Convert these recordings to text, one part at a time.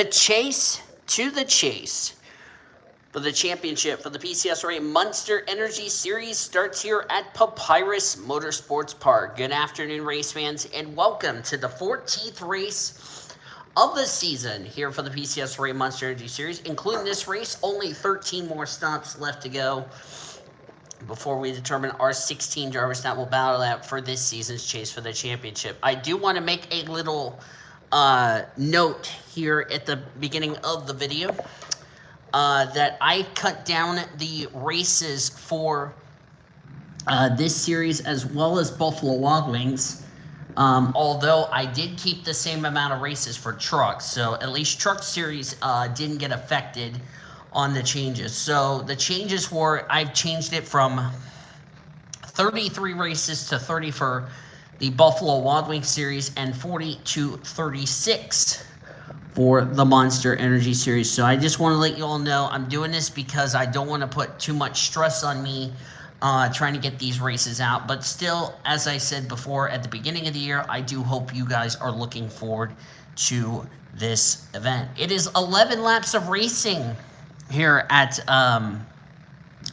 The chase to the chase for the championship for the PCSRA Monster Energy Series starts here at Papyrus Motorsports Park. Good afternoon, race fans, and welcome to the 14th race of the season here for the PCSRA Monster Energy Series. Including this race, only 13 more stops left to go before we determine our 16 drivers that will battle out for this season's chase for the championship. I do want to make a little note here at the beginning of the video that I cut down the races for this series as well as Buffalo Wild Wings, although I did keep the same amount of races for trucks, so at least truck series didn't get affected on the changes. So the changes were, I've changed it from 33 races to 30 for the Buffalo Wild Wings series and 40 to 36 for the Monster Energy series. So I just want to let you all know I'm doing this because I don't want to put too much stress on me trying to get these races out. But still, as I said before at the beginning of the year, I do hope you guys are looking forward to this event. It is 11 laps of racing here at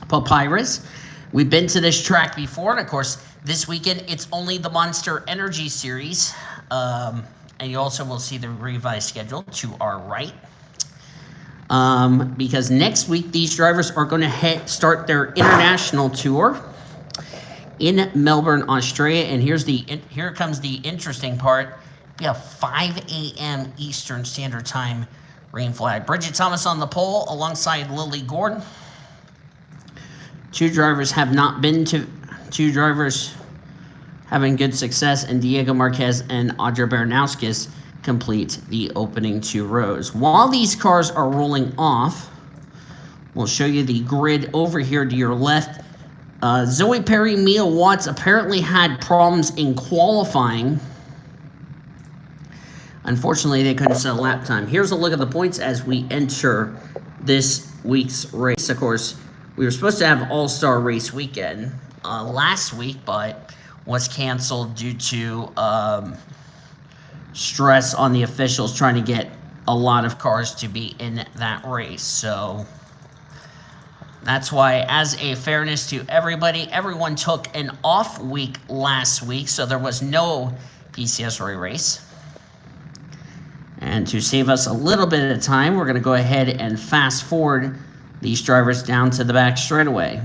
Papyrus. We've been to this track before, and of course this weekend it's only the Monster Energy series, and you also will see the revised schedule to our right, because next week these drivers are going to start their international tour in Melbourne, Australia. And here comes the interesting part. We have 5 a.m. Eastern Standard Time green flag. Bridget Thomas on the pole alongside Lily Gordon. Two drivers having good success, and Diego Marquez and Audra Baranowskis complete the opening 2 rows. While these cars are rolling off, we'll show you the grid over here to your left. Zoe Perry, Mia Watts apparently had problems in qualifying. Unfortunately, they couldn't set a lap time. Here's a look at the points as we enter this week's race. Of course, we were supposed to have All-Star Race Weekend last week, but was canceled due to stress on the officials trying to get a lot of cars to be in that race. So that's why, as a fairness to everybody, everyone took an off week last week, so there was no PCSRA race. And to save us a little bit of time, we're going to go ahead and fast forward these drivers down to the back straightaway.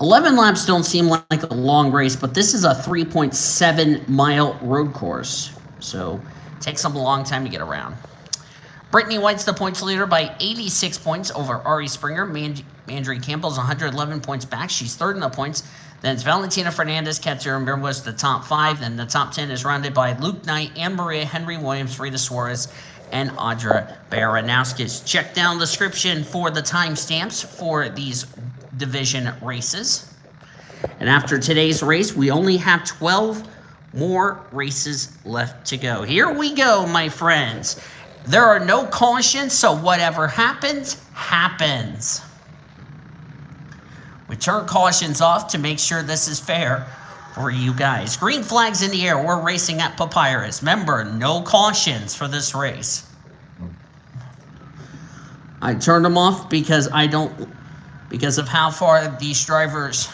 11 laps don't seem like a long race, but this is a 3.7-mile road course, so it takes them a long time to get around. Brittany White's the points leader by 86 points over Ari Springer. Mandry Campbell's 111 points back. She's third in the points. Then it's Valentina Fernandez, Katsura was the top 5. Then the top 10 is rounded by Luke Knight, Anne Maria, Henry Williams, Rita Suarez, and Audra Baranowskis. Check down the description for the timestamps for these division races. And after today's race, we only have 12 more races left to go. Here we go, my friends. There are no cautions, so whatever happens, happens. We turn cautions off to make sure this is fair for you guys. Green flags in the air. We're racing at Papyrus. Remember, no cautions for this race. I turned them off because because of how far these drivers,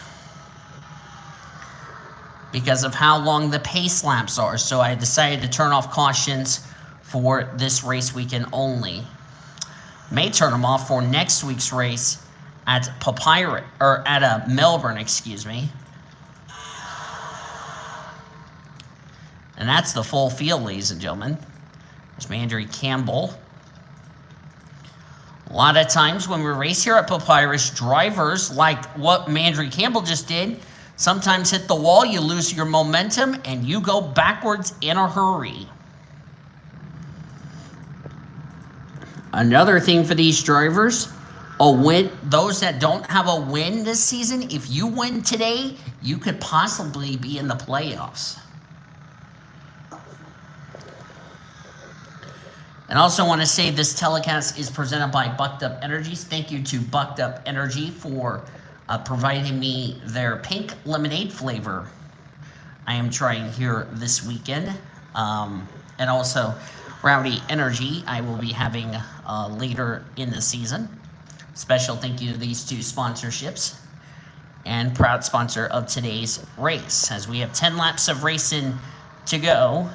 because of how long the pace laps are. So I decided to turn off cautions for this race weekend only. May turn them off for next week's race at Papyrus, or at Melbourne, excuse me. And that's the full field, ladies and gentlemen. There's Mandry Campbell. A lot of times when we race here at Papyrus, drivers, like what Mandry Campbell just did, sometimes hit the wall, you lose your momentum, and you go backwards in a hurry. Another thing for these drivers, a win. Those that don't have a win this season, if you win today, you could possibly be in the playoffs. And I also want to say this telecast is presented by Bucked Up Energies. Thank you to Bucked Up Energy for providing me their pink lemonade flavor I am trying here this weekend. And also Rowdy Energy I will be having later in the season. Special thank you to these two sponsorships and proud sponsor of today's race, as we have 10 laps of racing to go.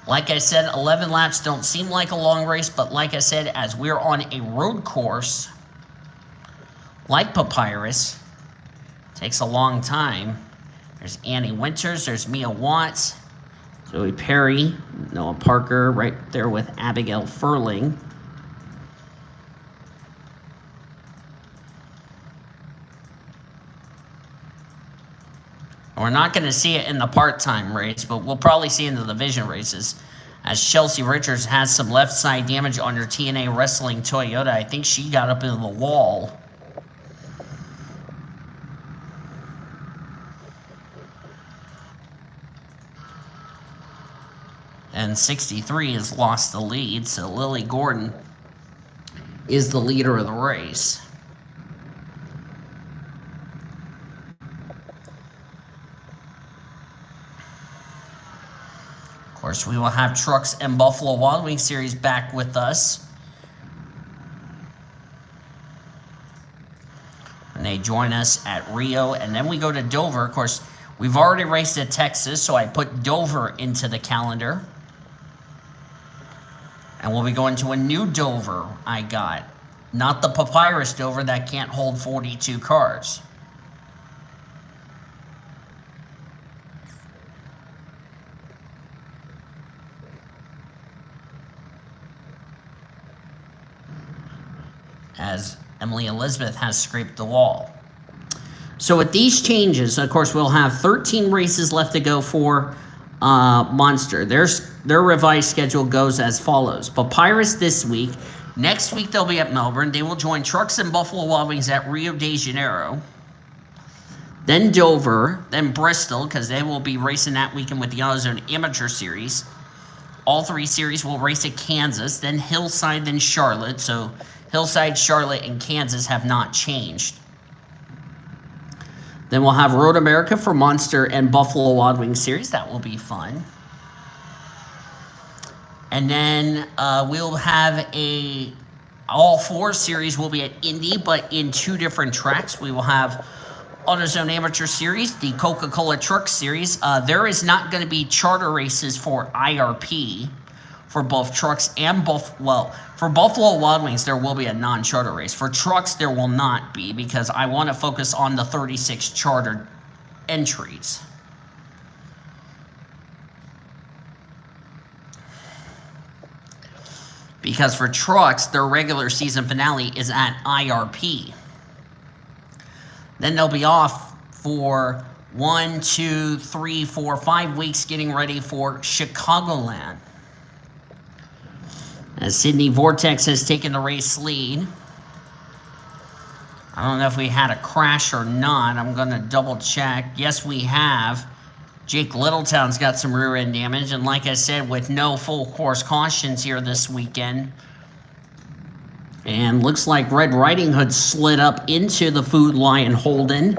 Like I said, 11 laps don't seem like a long race, but like I said, as we're on a road course like Papyrus, it takes a long time. There's Annie Winters, there's Mia Watts, Zoe Perry, Noah Parker, right there with Abigail Furling. We're not going to see it in the part-time race, but we'll probably see it in the division races, as Chelsea Richards has some left side damage on her TNA Wrestling Toyota. I think she got up into the wall. And 63 has lost the lead, so Lily Gordon is the leader of the race. Of course, we will have Trucks and Buffalo Wild Wings Series back with us. And they join us at Rio, and then we go to Dover. Of course, we've already raced at Texas, so I put Dover into the calendar. And we'll be going to a new Dover I got. Not the Papyrus Dover that can't hold 42 cars. As Emily Elizabeth has scraped the wall. So with these changes, of course, we'll have 13 races left to go for Monster. Their revised schedule goes as follows. Papyrus this week. Next week, they'll be at Melbourne. They will join Trucks and Buffalo Wild Wings at Rio de Janeiro. Then Dover. Then Bristol, because they will be racing that weekend with the AutoZone Amateur Series. All three series will race at Kansas. Then Hillside, then Charlotte. So Hillside, Charlotte, and Kansas have not changed. Then we'll have Road America for Monster and Buffalo Wild Wings Series. That will be fun. And then we'll have all four series will be at Indy, but in two different tracks. We will have AutoZone Amateur Series, the Coca-Cola Truck Series. There is not going to be charter races for IRP for both trucks and for Buffalo Wild Wings, there will be a non-charter race. For trucks, there will not be, because I want to focus on the 36 chartered entries. Because for trucks, their regular season finale is at IRP. Then they'll be off for 1, 2, 3, 4, 5 weeks getting ready for Chicagoland, as Sydney Vortex has taken the race lead. I don't know if we had a crash or not. I'm going to double check. Yes, we have. Jake Littletown's got some rear end damage. And like I said, with no full course cautions here this weekend. And looks like Red Riding Hood slid up into the Food Lion Holden.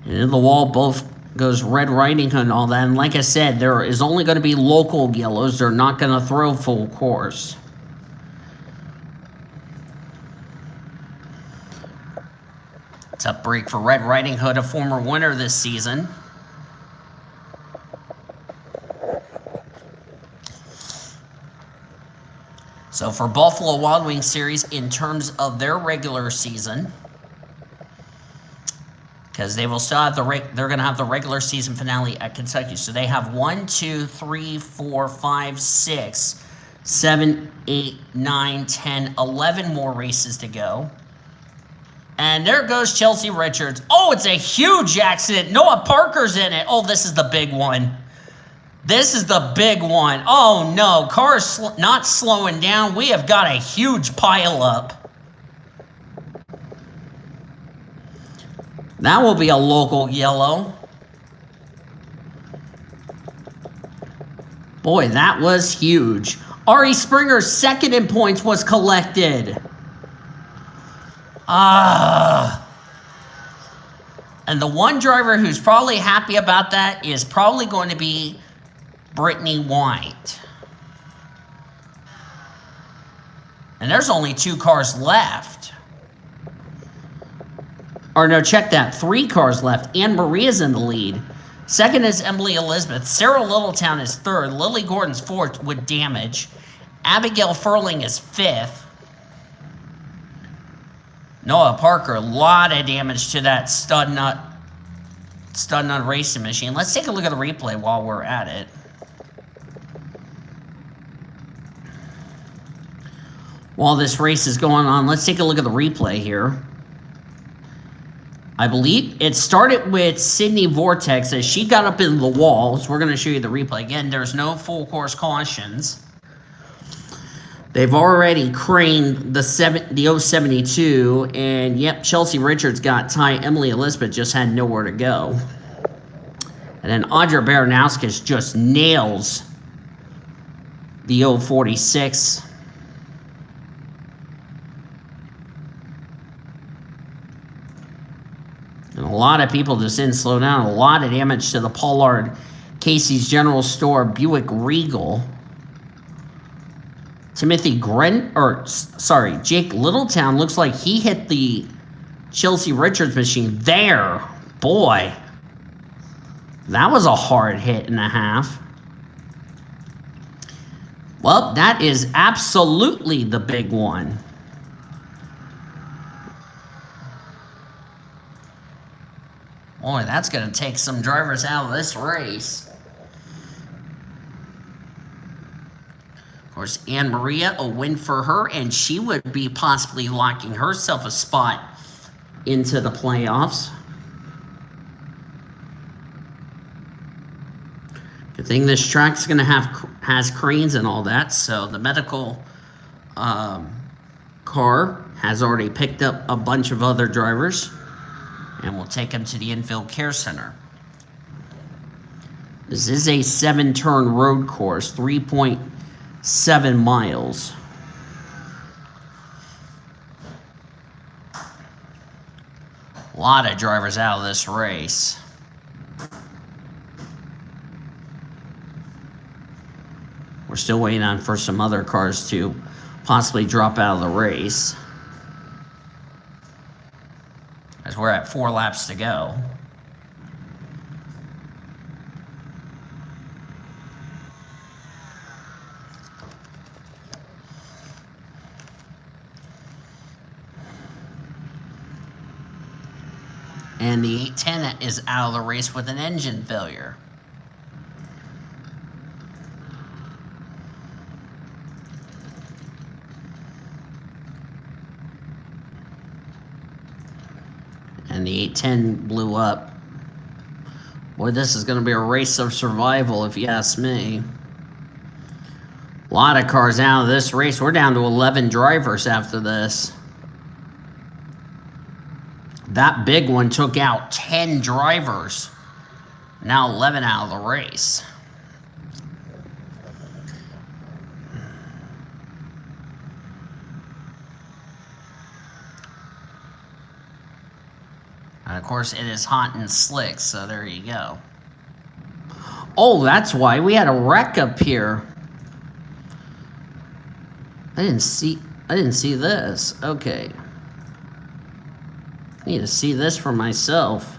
And in the wall both goes Red Riding Hood and all that. And like I said, there is only going to be local yellows. They're not going to throw full course. Tough break for Red Riding Hood, a former winner this season. So for Buffalo Wild Wings Series, in terms of their regular season, because they will still have they're going to have the regular season finale at Kentucky. So they have 1, 2, 3, 4, 5, 6, 7, 8, 9, 10, 11 more races to go. And there goes Chelsea Richards. Oh, it's a huge accident. Noah Parker's in it. Oh, this is the big one. This is the big one. Oh, no. Car's not slowing down. We have got a huge pileup. That will be a local yellow. Boy, that was huge. Ari Springer's second in points was collected. And the one driver who's probably happy about that is probably going to be Brittany White. And there's only 2 cars left. Or no, check that. 3 cars left. Anne Maria's in the lead. Second is Emily Elizabeth. Sarah Littletown is third. Lily Gordon's fourth with damage. Abigail Furling is fifth. Noah Parker, a lot of damage to that stud nut racing machine. Let's take a look at the replay while we're at it. While this race is going on, let's take a look at the replay here. I believe it started with Sydney Vortex as she got up in the walls. We're going to show you the replay. Again, there's no full course cautions. They've already craned the 072, and yep, Chelsea Richards got tight. Emily Elizabeth just had nowhere to go. And then Audra Baranowskis just nails the 046. And a lot of people just didn't slow down. A lot of damage to the Pollard Casey's General Store Buick Regal. Jake Littletown looks like he hit the Chelsea Richards machine there. Boy, that was a hard hit and a half. Well, that is absolutely the big one. Boy, that's going to take some drivers out of this race. Of course, Anne Maria, a win for her, and she would be possibly locking herself a spot into the playoffs. Good thing this track's going to has cranes and all that, so the medical car has already picked up a bunch of other drivers, and we'll take them to the infield care center. This is a 7-turn road course, 3.7 miles. A lot of drivers out of this race. We're still waiting on for some other cars to possibly drop out of the race, as we're at 4 laps to go. And the 810 is out of the race with an engine failure. And the 810 blew up. Boy, this is going to be a race of survival, if you ask me. A lot of cars out of this race. We're down to 11 drivers after this. That big one took out 10 drivers. Now 11 out of the race. And of course, it is hot and slick, so there you go. Oh, that's why we had a wreck up here. I didn't see this. Okay. I need to see this for myself,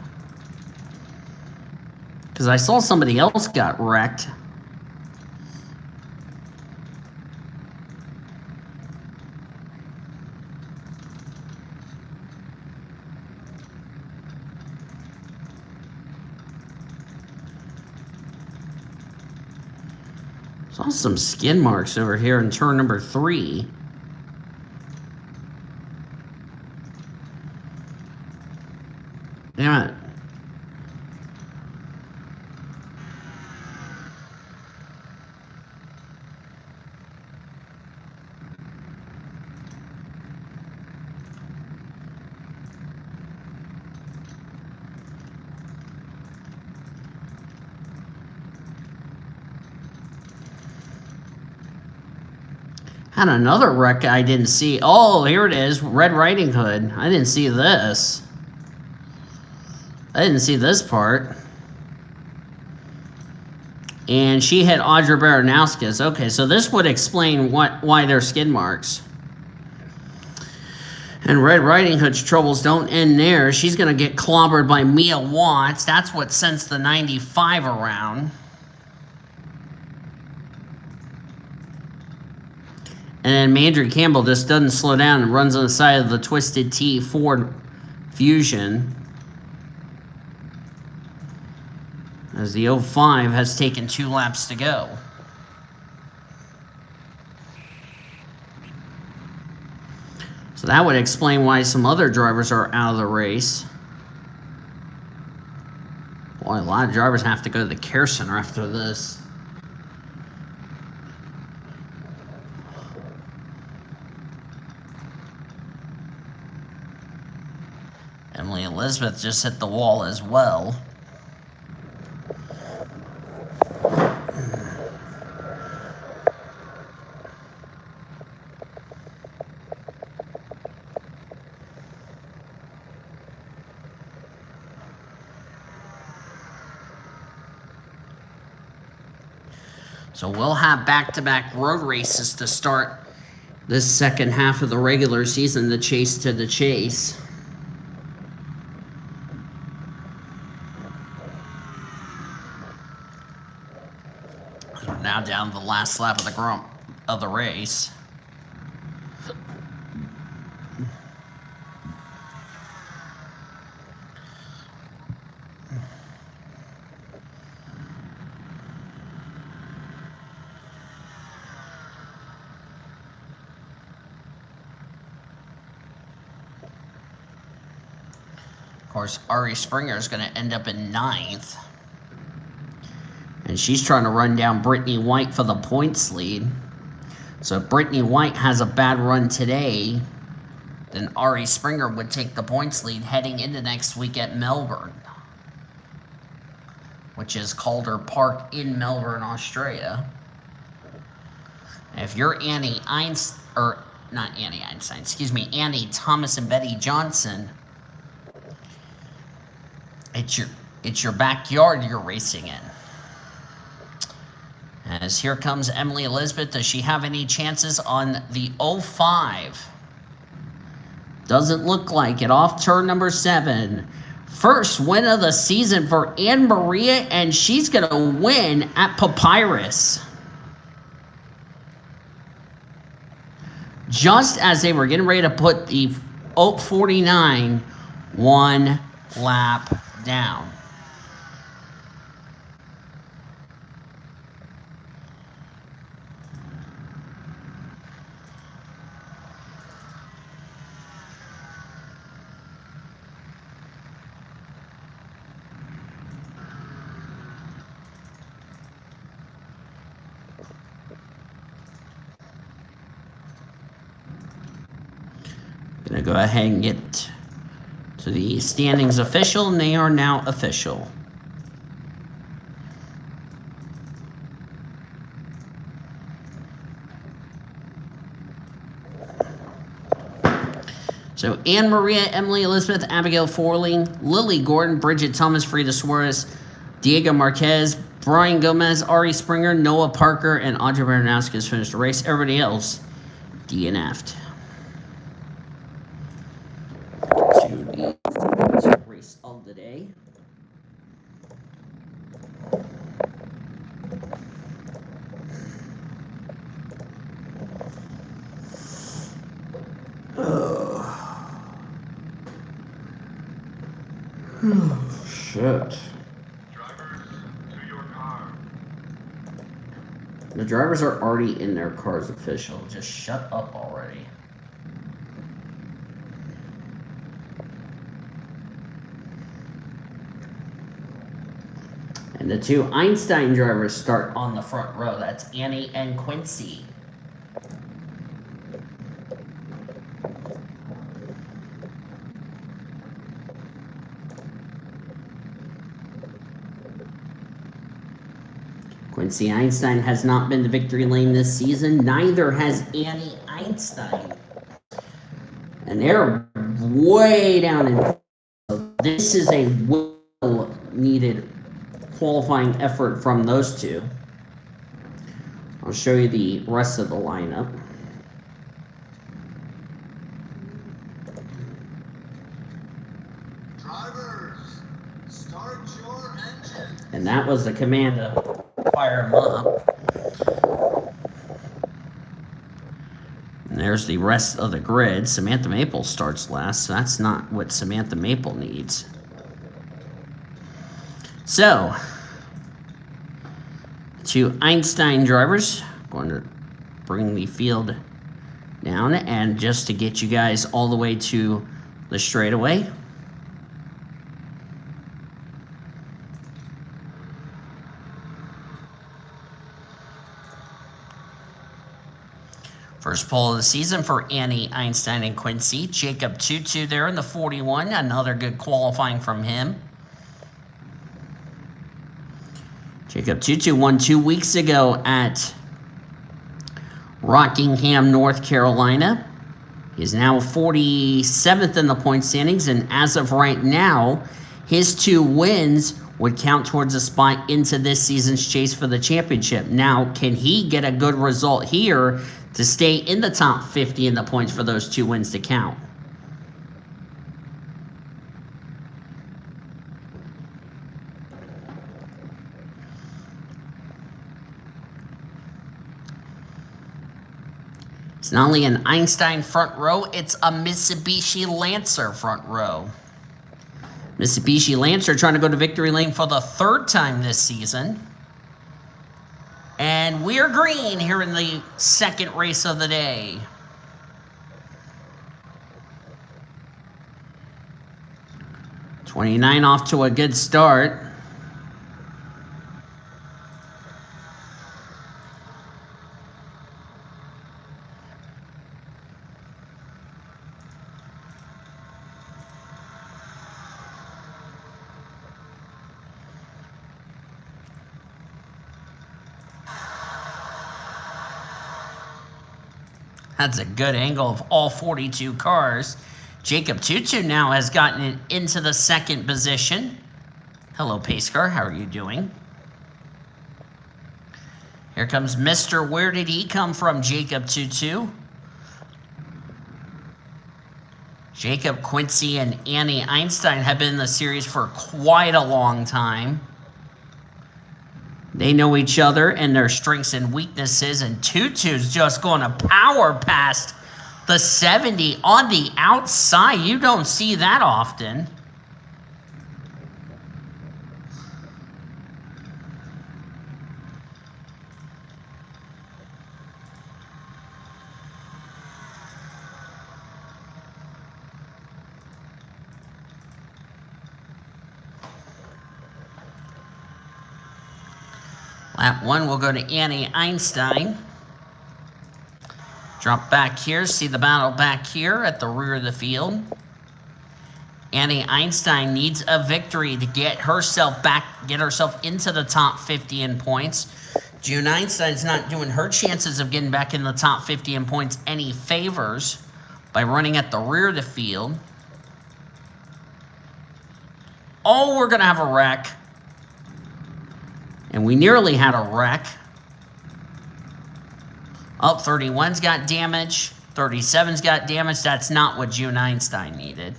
because I saw somebody else got wrecked. Saw some skin marks over here in turn number 3. Damn it. Had another wreck I didn't see. Oh, here it is. Red Riding Hood. I didn't see this. I didn't see this part. And she hit Audra Baranowskis. Okay, so this would explain why there's skid marks. And Red Riding Hood's troubles don't end there. She's going to get clobbered by Mia Watts. That's what sends the 95 around. And then Mandry Campbell just doesn't slow down and runs on the side of the Twisted T Ford Fusion. As the 05 has taken 2 laps to go. So that would explain why some other drivers are out of the race. Boy, a lot of drivers have to go to the care center after this. Emily Elizabeth just hit the wall as well. So we'll have back-to-back road races to start this second half of the regular season, the Chase to the Chase. We're now down to the last lap of the race. Of course, Ari Springer is going to end up in 9th. And she's trying to run down Brittany White for the points lead. So if Brittany White has a bad run today, then Ari Springer would take the points lead heading into next week at Melbourne, which is Calder Park in Melbourne, Australia. And if you're Annie Thomas and Betty Johnson, it's your backyard you're racing in. As here comes Emily Elizabeth. Does she have any chances on the 05? Doesn't look like it. Off turn number 7. First win of the season for Anne Maria, and she's going to win at Papyrus. Just as they were getting ready to put the 49 1 lap down. Gonna go ahead and get to the standings official, and they are now official. So Anne Maria, Emily Elizabeth, Abigail Forling, Lily Gordon, Bridget Thomas, Frida Suarez, Diego Marquez, Brian Gomez, Ari Springer, Noah Parker, and Audra Baranowskis finished the race. Everybody else DNF'd. To the race of the day. Oh, shit. The drivers are already in their cars official. Just shut up already. And the 2 Einstein drivers start on the front row. That's Annie and Quincy. Quincy Einstein has not been to victory lane this season. Neither has Annie Einstein. And they're way down in. So this is a needed qualifying effort from those two. I'll show you the rest of the lineup. Drivers, start your engine. And that was the command to fire them up. And there's the rest of the grid. Samantha Maple starts last, so that's not what Samantha Maple needs. So, two Einstein drivers. Going to bring the field down, and just to get you guys all the way to the straightaway. First pole of the season for Annie Einstein and Quincy. Jacob Tutu there in the 41. Another good qualifying from him. Jacob Tutu won 2 weeks ago at Rockingham, North Carolina. He's now 47th in the point standings, and as of right now, his 2 wins would count towards a spot into this season's chase for the championship. Now, can he get a good result here to stay in the top 50 in the points for those 2 wins to count? It's not only an Einstein front row, it's a Mitsubishi Lancer front row. Mitsubishi Lancer trying to go to victory lane for the 3rd time this season. And we are green here in the 2nd race of the day. '29 off to a good start. That's a good angle of all 42 cars. Jacob Tutu now has gotten it into the 2nd position. Hello, pace car. How are you doing? Here comes Mr. Where did he come from? Jacob Tutu. Jacob, Quincy, and Annie Einstein have been in the series for quite a long time. They know each other and their strengths and weaknesses, and Tutu's just going to power past the 70 on the outside. You don't see that often. Lap 1 will go to Annie Einstein. Drop back here, see the battle back here at the rear of the field. Annie Einstein needs a victory to get herself into the top 50 in points. June Einstein's not doing her chances of getting back in the top 50 in points any favors by running at the rear of the field. Oh, we're going to have a wreck. And we nearly had a wreck. Oh, 31's got damage. 37's got damage. That's not what June Einstein needed.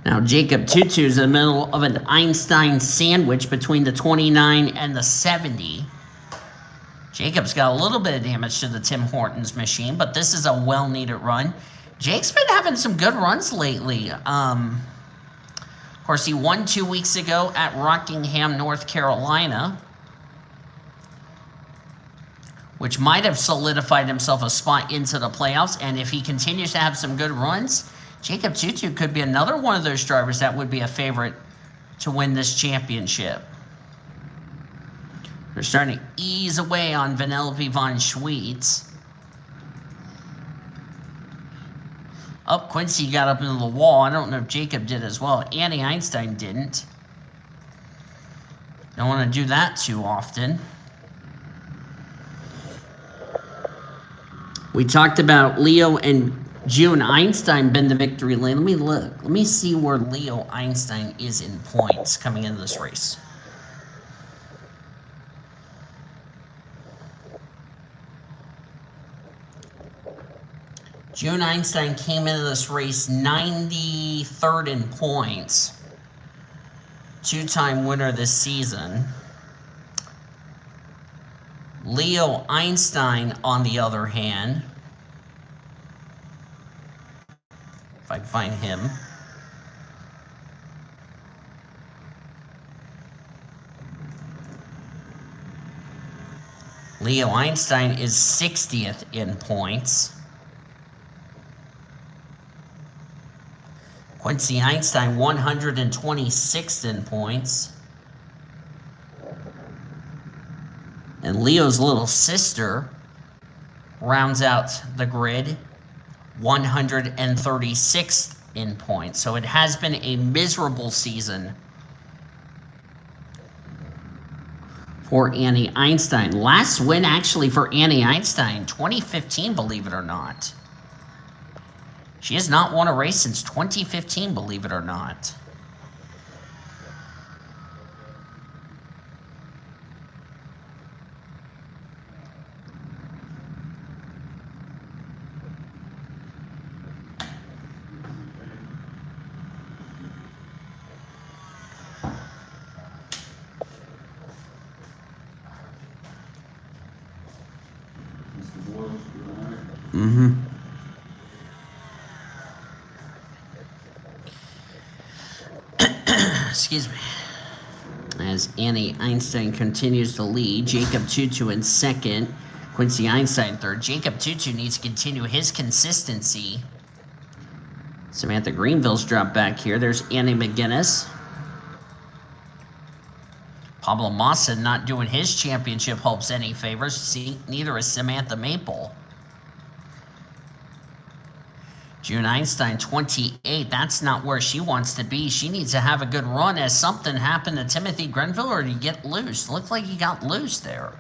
Now, Jacob Tutu's in the middle of an Einstein sandwich between the 29 and the 70. Jacob's got a little bit of damage to the Tim Hortons machine, but this is a well-needed run. Jake's been having some good runs lately. Of course, he won 2 weeks ago at Rockingham, North Carolina, which might have solidified himself a spot into the playoffs. And if he continues to have some good runs, Jacob Tutu could be another one of those drivers that would be a favorite to win this championship. They're starting to ease away on Vanellope von Schweetz. Oh, Quincy got up into the wall. I don't know if Jacob did as well. Annie Einstein didn't. Don't want to do that too often. We talked about Leo and June Einstein been the victory lane. Let me look. Let me see where Leo Einstein is in points coming into this race. June Einstein came into this race 93rd in points. Two-time winner this season. Leo Einstein, on the other hand, if I can find him, Leo Einstein is 60th in points. Quincy Einstein 126th in points. And Leo's little sister rounds out the grid, 136th in points. So it has been a miserable season for Annie Einstein. Last win actually for Annie Einstein, 2015, believe it or not. She has not won a race since 2015, believe it or not. Mm-hmm. Excuse me. As Annie Einstein continues to lead, Jacob Tutu in second, Quincy Einstein third. Jacob Tutu needs to continue his consistency. Samantha Greenville's dropped back here. There's Annie McGinnis. Pablo Massa not doing his championship hopes any favors. See, neither is Samantha Maple. June Einstein, 28. That's not where she wants to be. She needs to have a good run. Has something happened to Timothy Grenville, or did he get loose? Looked like he got loose there.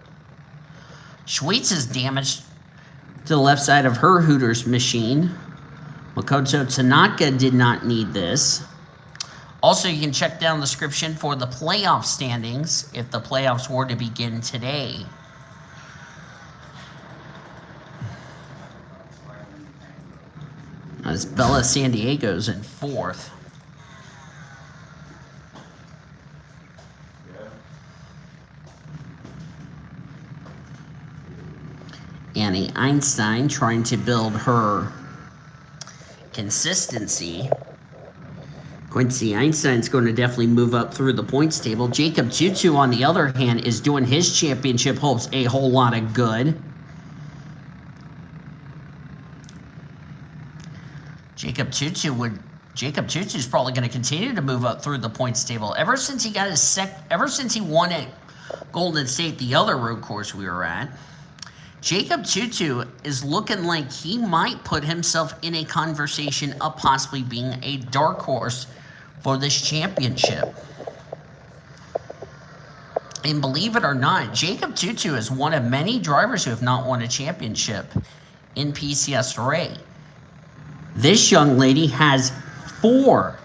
Schweitz is damaged to the left side of her Hooters machine. Makoto Tanaka did not need this. Also, you can check down the description for the playoff standings if the playoffs were to begin today. As Bella San Diego's in fourth. Annie Einstein trying to build her consistency. Quincy Einstein's going to definitely move up through the points table. Jacob Tutu, on the other hand, is doing his championship hopes a whole lot of good. Jacob Tutu's probably going to continue to move up through the points table ever since he got his ever since he won at Golden State, the other road course we were at. Jacob Tutu is looking like he might put himself in a conversation of possibly being a dark horse for this championship. And believe it or not, Jacob Tutu is one of many drivers who have not won a championship in PCSRA. This young lady has 4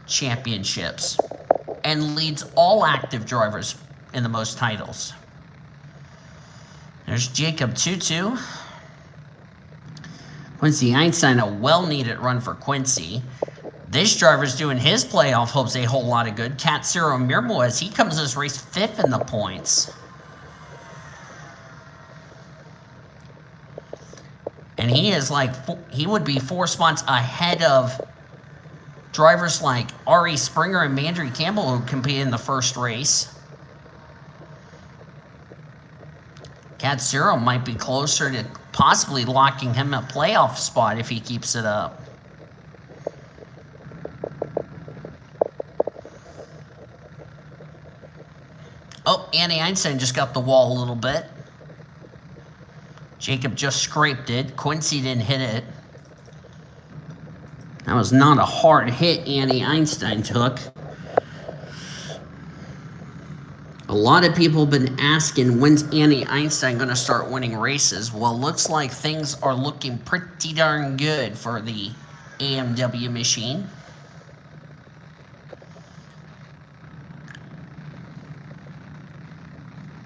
championships and leads all active drivers in the most titles. There's Jacob Tutu. Quincy Einstein, a well-needed run for Quincy. This driver's doing his playoff hopes a whole lot of good. Katsuro Mirmoez, he comes this race 5th in the points. And he is like, he would be 4 spots ahead of drivers like Ari Springer and Mandry Campbell who competed in the first race. Katsuro might be closer to possibly locking him a playoff spot if he keeps it up. Oh, Annie Einstein just got the wall a little bit. Jacob just scraped it. Quincy didn't hit it. That was not a hard hit Annie Einstein took. A lot of people have been asking, when's Annie Einstein going to start winning races? Well, looks like things are looking pretty darn good for the AMW machine.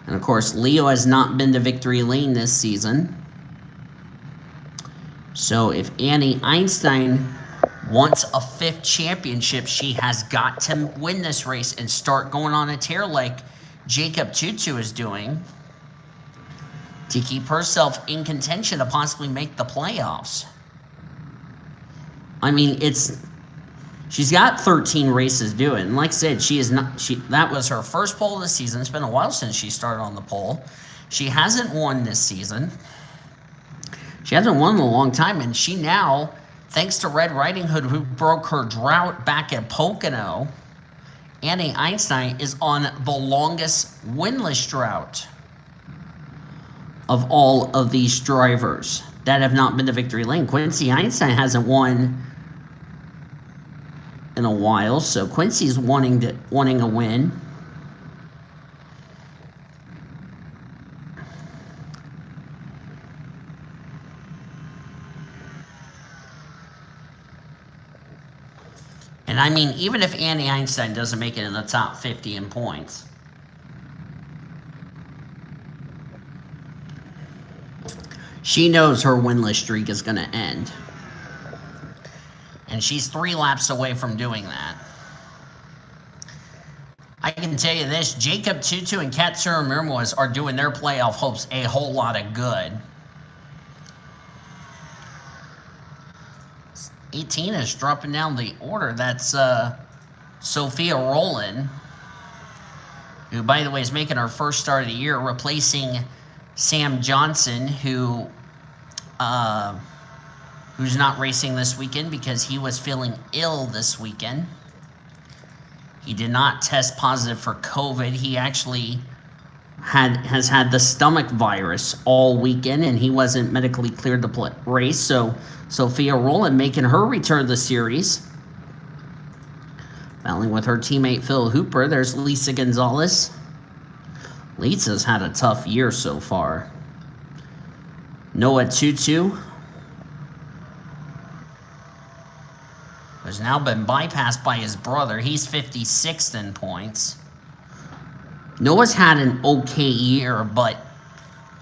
And of course, Leo has not been to victory lane this season. So if Annie Einstein wants a 5th championship, she has got to win this race and start going on a tear like Jacob Tutu is doing to keep herself in contention to possibly make the playoffs. I mean, she's got 13 races to do it. And like I said, that was her first pole of the season. It's been a while since she started on the pole. She hasn't won this season. She hasn't won in a long time, and she now, thanks to Red Riding Hood, who broke her drought back at Pocono, Annie Einstein is on the longest winless drought of all of these drivers that have not been to victory lane. Quincy Einstein hasn't won in a while, so Quincy's wanting a win. And I mean, even if Annie Einstein doesn't make it in the top 50 in points, she knows her winless streak is going to end. And she's 3 laps away from doing that. I can tell you this, Jacob Tutu and Katsura Mirmois are doing their playoff hopes a whole lot of good. 18 is dropping down the order. That's Sophia Rowland, who, by the way, is making her first start of the year, replacing Sam Johnson, who's not racing this weekend because he was feeling ill this weekend. He did not test positive for COVID. He actually has had the stomach virus all weekend, and he wasn't medically cleared to race. So Sophia Rowland making her return to the series. Battling with her teammate Phil Hooper. There's Lisa Gonzalez. Lisa's had a tough year so far. Noah Tutu has now been bypassed by his brother. He's 56th in points. Noah's had an okay year, but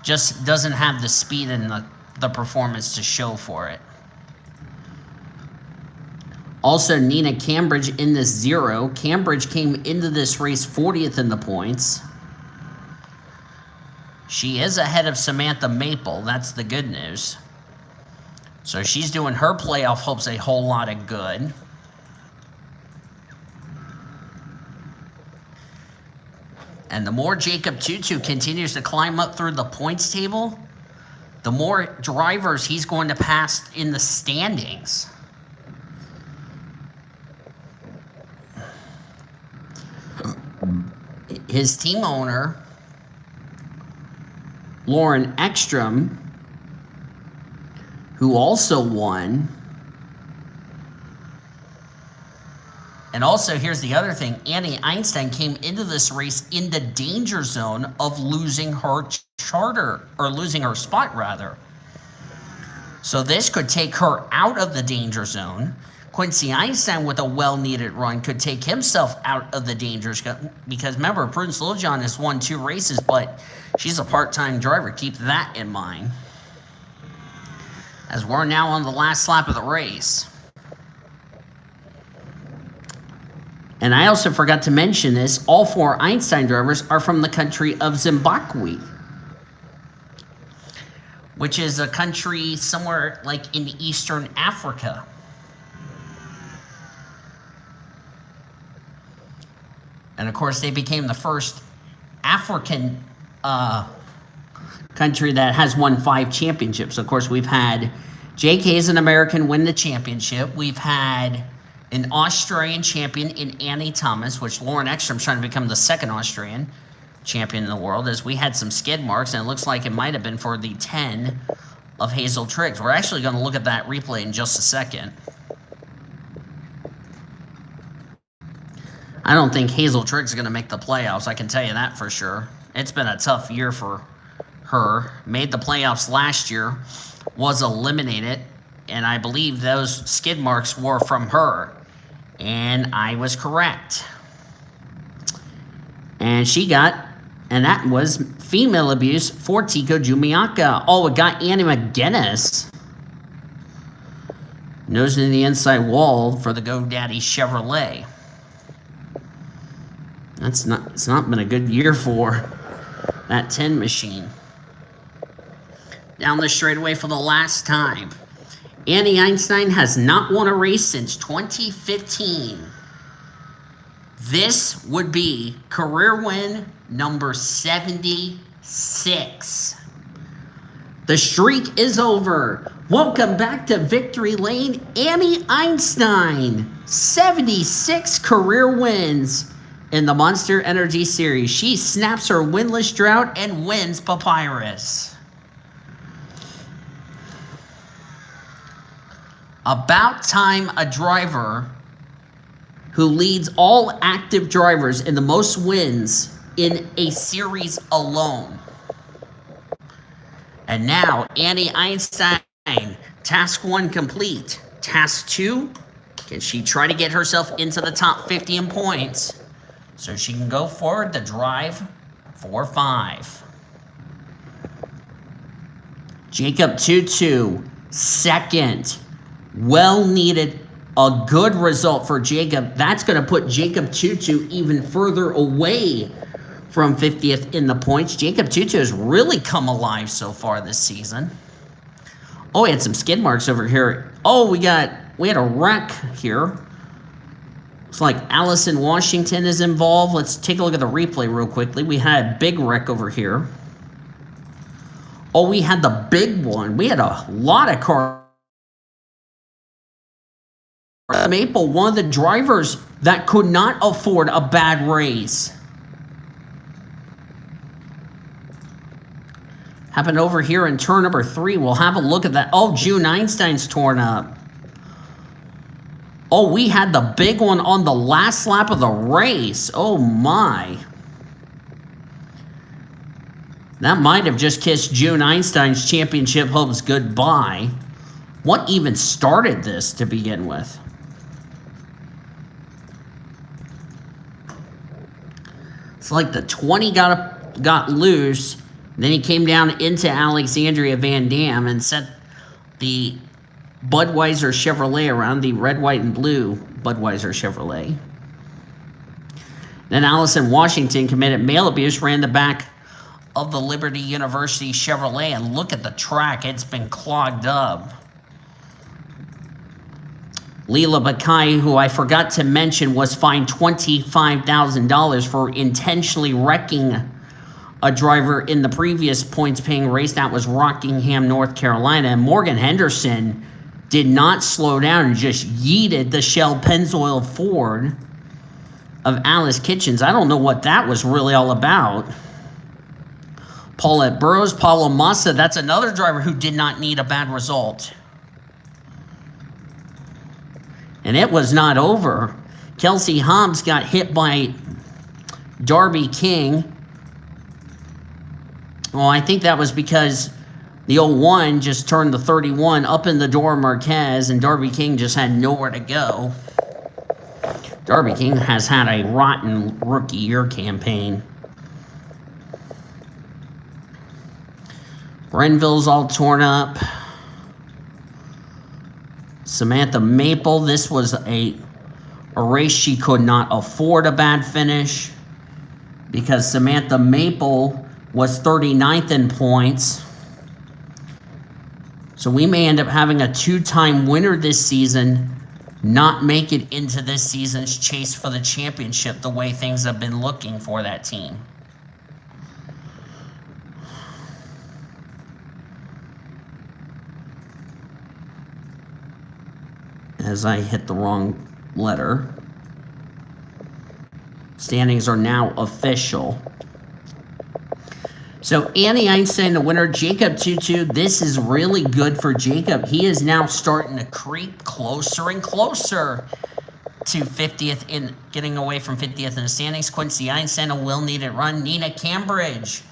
just doesn't have the speed and the performance to show for it. Also, Nina Cambridge in this 0. Cambridge came into this race 40th in the points. She is ahead of Samantha Maple. That's the good news. So she's doing her playoff hopes a whole lot of good. And the more Jacob Tutu continues to climb up through the points table, the more drivers he's going to pass in the standings. His team owner, Lauren Ekstrom, who also won. And also, here's the other thing. Annie Einstein came into this race in the danger zone of losing her losing her spot, rather. So this could take her out of the danger zone. Quincy Einstein, with a well-needed run, could take himself out of the danger zone. Because remember, Prudence Littlejohn has won 2 races, but she's a part-time driver. Keep that in mind. As we're now on the last lap of the race. And I also forgot to mention this, all 4 Einstein drivers are from the country of Zimbabwe, which is a country somewhere like in Eastern Africa. And of course, they became the first African country that has won 5 championships. Of course, we've had JK as an American win the championship. We've had an Australian champion in Annie Thomas, which Lauren Ekstrom's trying to become the 2nd Australian champion in the world, as we had some skid marks, and it looks like it might have been for the 10 of Hazel Triggs. We're actually going to look at that replay in just a second. I don't think Hazel Triggs is going to make the playoffs. I can tell you that for sure. It's been a tough year for her. Made the playoffs last year, was eliminated, and I believe those skid marks were from her. And I was correct. And that was female abuse for Tico Jumiaka. Oh, it got Annie McGinnis. Nose in the inside wall for the GoDaddy Chevrolet. It's not been a good year for that 10 machine. Down the straightaway for the last time. Annie Einstein has not won a race since 2015. This would be career win number 76. The streak is over. Welcome back to Victory Lane, Annie Einstein. 76 career wins in the Monster Energy Series. She snaps her winless drought and wins Papyrus. About time a driver who leads all active drivers in the most wins in a series alone. And now, Annie Einstein, task 1 complete. Task 2, can she try to get herself into the top 50 in points so she can go forward to drive for 5. Jacob Tutu, second. Well needed, a good result for Jacob. That's going to put Jacob Tutu even further away from 50th in the points. Jacob Tutu has really come alive so far this season. Oh, we had some skid marks over here. Oh, we had a wreck here. It's like Allison Washington is involved. Let's take a look at the replay real quickly. We had a big wreck over here. Oh, we had the big one. We had a lot of cars. Maple, one of the drivers that could not afford a bad race. Happened over here in turn number 3. We'll have a look at that. Oh, June Einstein's torn up. Oh, we had the big one on the last lap of the race. Oh, my. That might have just kissed June Einstein's championship hopes goodbye. What even started this to begin with? It's like the 20 got loose. Then he came down into Alexandria Van Dam and set the Budweiser Chevrolet around, the red, white, and blue Budweiser Chevrolet. Then Allison Washington committed male abuse, ran the back of the Liberty University Chevrolet, and look at the track. It's been clogged up. Leela Bakai, who I forgot to mention, was fined $25,000 for intentionally wrecking a driver in the previous points-paying race. That was Rockingham, North Carolina. And Morgan Henderson did not slow down and just yeeted the Shell Pennzoil Ford of Alice Kitchens. I don't know what that was really all about. Paulette Burrows, Paulo Massa, that's another driver who did not need a bad result. And it was not over. Kelsey Hobbs got hit by Darby King. Well, I think that was because the 01 just turned the 31 up in the door Marquez, and Darby King just had nowhere to go. Darby King has had a rotten rookie year campaign. Brenville's all torn up. Samantha Maple, this was a race she could not afford a bad finish because Samantha Maple was 39th in points. So we may end up having a 2-time winner this season not make it into this season's chase for the championship the way things have been looking for that team. As I hit the wrong letter. Standings are now official. So Annie Einstein, the winner. Jacob Tutu, this is really good for Jacob. He is now starting to creep closer and closer to 50th in getting away from 50th in the standings. Quincy Einstein, a well-needed run. Nina Cambridge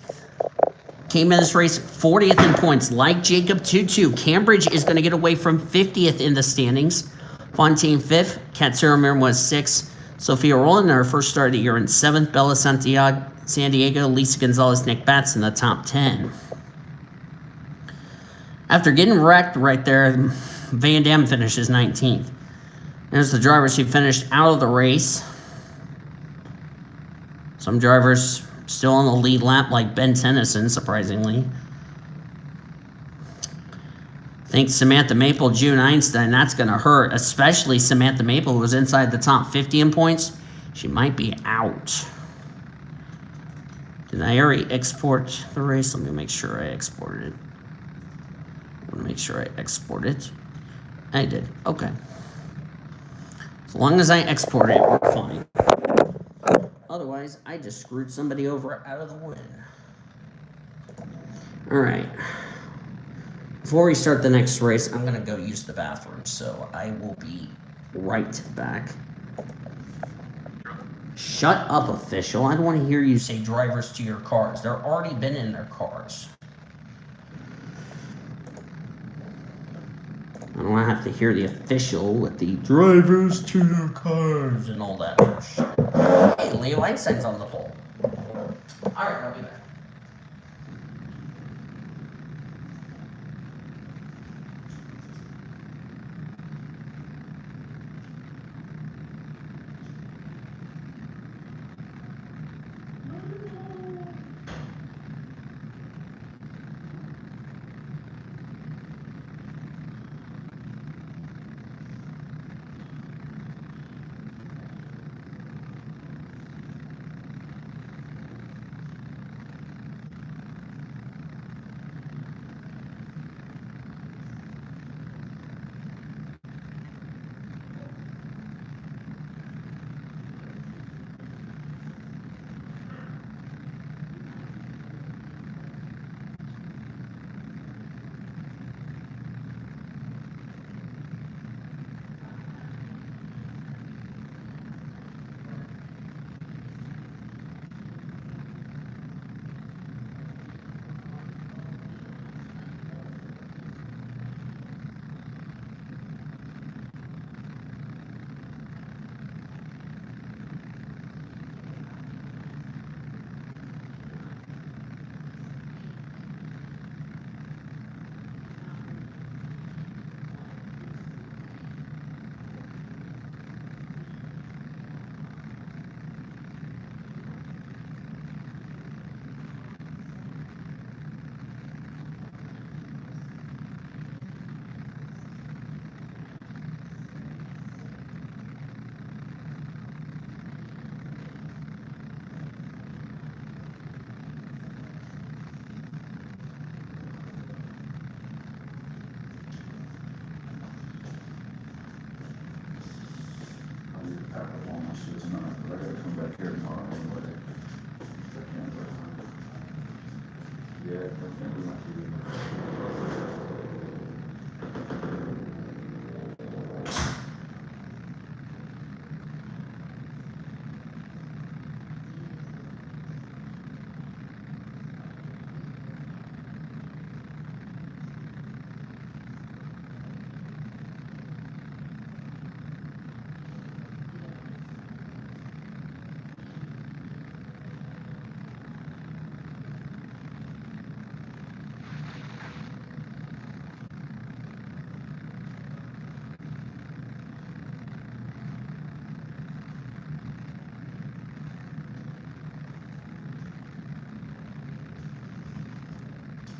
came in this race 40th in points. Like Jacob Tutu, Cambridge is going to get away from 50th in the standings. Fontaine 5th. Katsura Miram was 6th. Sophia Rowland, her first start of the year, in 7th. Bella Santiago, San Diego, Lisa Gonzalez, Nick Batts in the top 10. After getting wrecked right there, Van Dam finishes 19th. There's the drivers who finished out of the race. Some drivers still on the lead lap, like Ben Tennyson, surprisingly. I think Samantha Maple, June Einstein, that's going to hurt, especially Samantha Maple, who was inside the top 50 in points. She might be out. Did I already export the race? Let me make sure I exported it. I want to make sure I export it. I did. Okay. As long as I export it, we're fine. Otherwise, I just screwed somebody over out of the win. All right. Before we start the next race, I'm going to go use the bathroom, so I will be right back. Shut up, official. I don't want to hear you say drivers to your cars. They're already been in their cars. I don't want to have to hear the official with the drivers to your cars and all that shit. Hey, Leo Einstein's on the pole. Alright, I'll be back.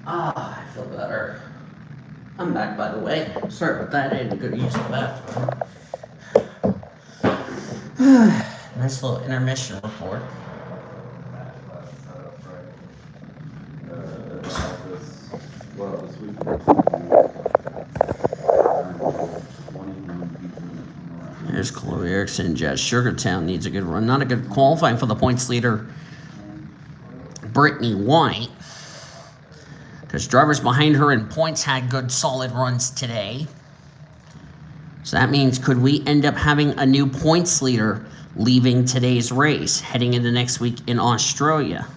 Ah, I feel better. I'm back, by the way. Sorry about that. I had to go use the bathroom. Nice little intermission report. There's Chloe Erickson. Jazz Sugartown needs a good run. Not a good qualifying for the points leader, Brittany White. Because drivers behind her in points had good solid runs today. So that means, could we end up having a new points leader leaving today's race, heading into next week in Australia?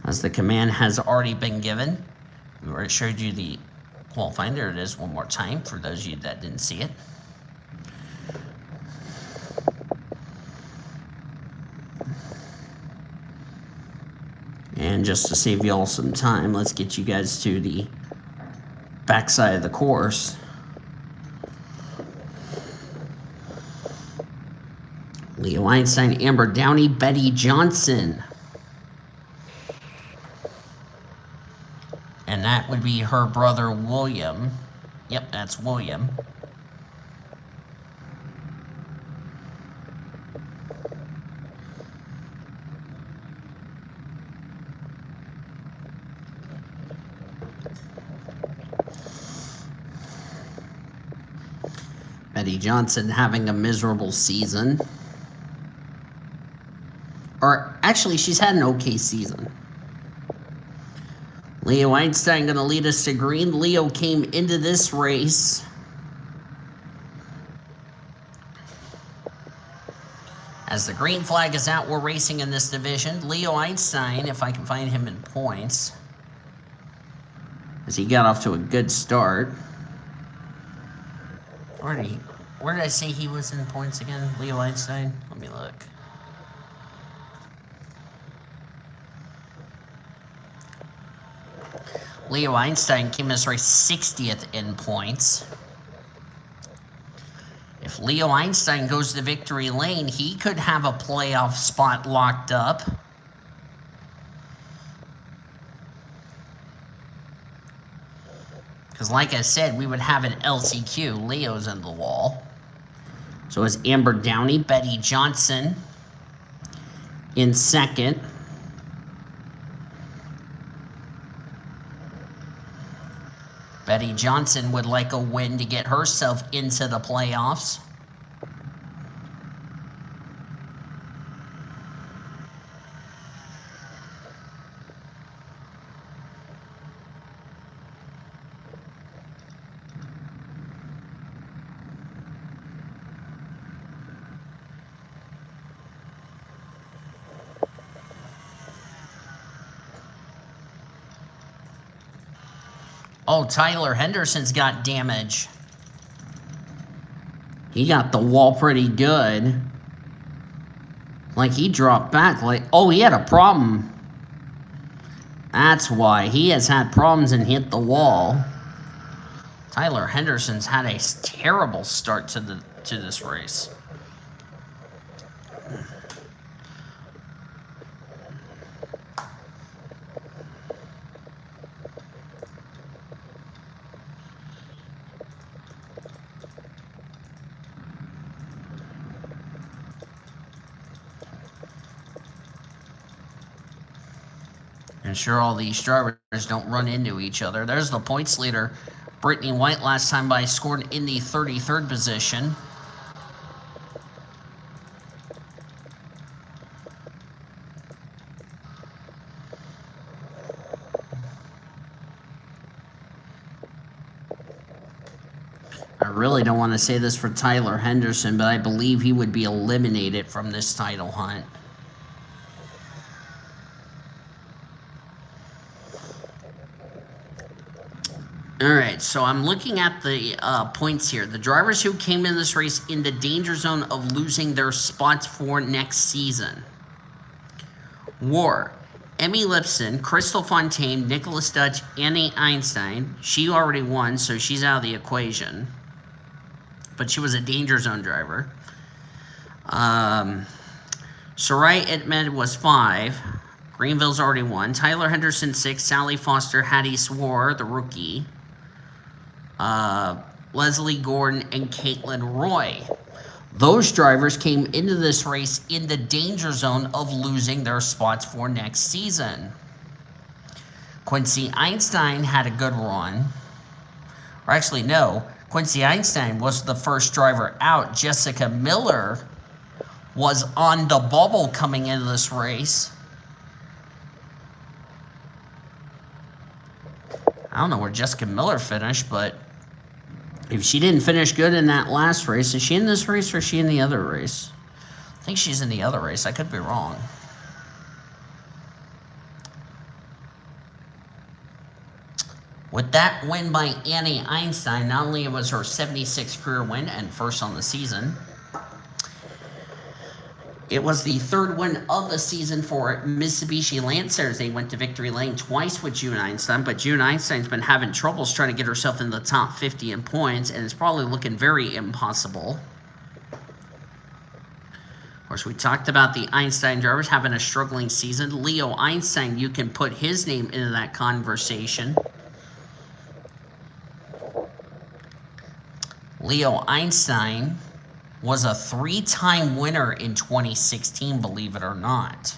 As the command has already been given. We already showed you the qualifying. There it is one more time for those of you that didn't see it. And just to save y'all some time, let's get you guys to the backside of the course. Leo Einstein, Amber Downey, Betty Johnson. And that would be her brother, William. Yep, that's William. Betty Johnson having a miserable season. Or actually, she's had an okay season. Leo Einstein going to lead us to green. Leo came into this race as the green flag is out. We're racing in this division. Leo Einstein, if I can find him in points, as he got off to a good start. Where did I say he was in points again? Leo Einstein? Let me look. Leo Einstein came in this race 60th in points. If Leo Einstein goes to victory lane, he could have a playoff spot locked up. Because like I said, we would have an LCQ. Leo's in the wall. So is Amber Downey, Betty Johnson in second. Betty Johnson would like a win to get herself into the playoffs. Oh, Tyler Henderson's got damage. He got the wall pretty good. Like, he dropped back. Like, oh, he had a problem. That's why. He has had problems and hit the wall. Tyler Henderson's had a terrible start to this race. Ensure all these drivers don't run into each other. There's the points leader. Brittany White last time by scored in the 33rd position. I really don't want to say this for Tyler Henderson, but I believe he would be eliminated from this title hunt. All right, so I'm looking at the points here. The drivers who came in this race in the danger zone of losing their spots for next season were Emmy Lipson, Crystal Fontaine, Nicholas Dutch, Annie Einstein. She already won, so she's out of the equation. But she was a danger zone driver. Sarai Edmed was 5. Greenville's already won. Tyler Henderson, 6. Sally Foster, Hattie Swore, the rookie. Leslie Gordon, and Caitlin Roy. Those drivers came into this race in the danger zone of losing their spots for next season. Quincy Einstein had a good run. Or actually, no. Quincy Einstein was the first driver out. Jessica Miller was on the bubble coming into this race. I don't know where Jessica Miller finished, but if she didn't finish good in that last race, is she in this race or is she in the other race? I think she's in the other race. I could be wrong. With that win by Annie Einstein, not only was her 76th career win and first on the season, it was the third win of the season for Mitsubishi Lancers. They went to victory lane twice with June Einstein, but June Einstein's been having troubles trying to get herself in the top 50 in points, and it's probably looking very impossible. Of course, we talked about the Einstein drivers having a struggling season. Leo Einstein, you can put his name into that conversation. Leo Einstein was a 3-time winner in 2016, believe it or not.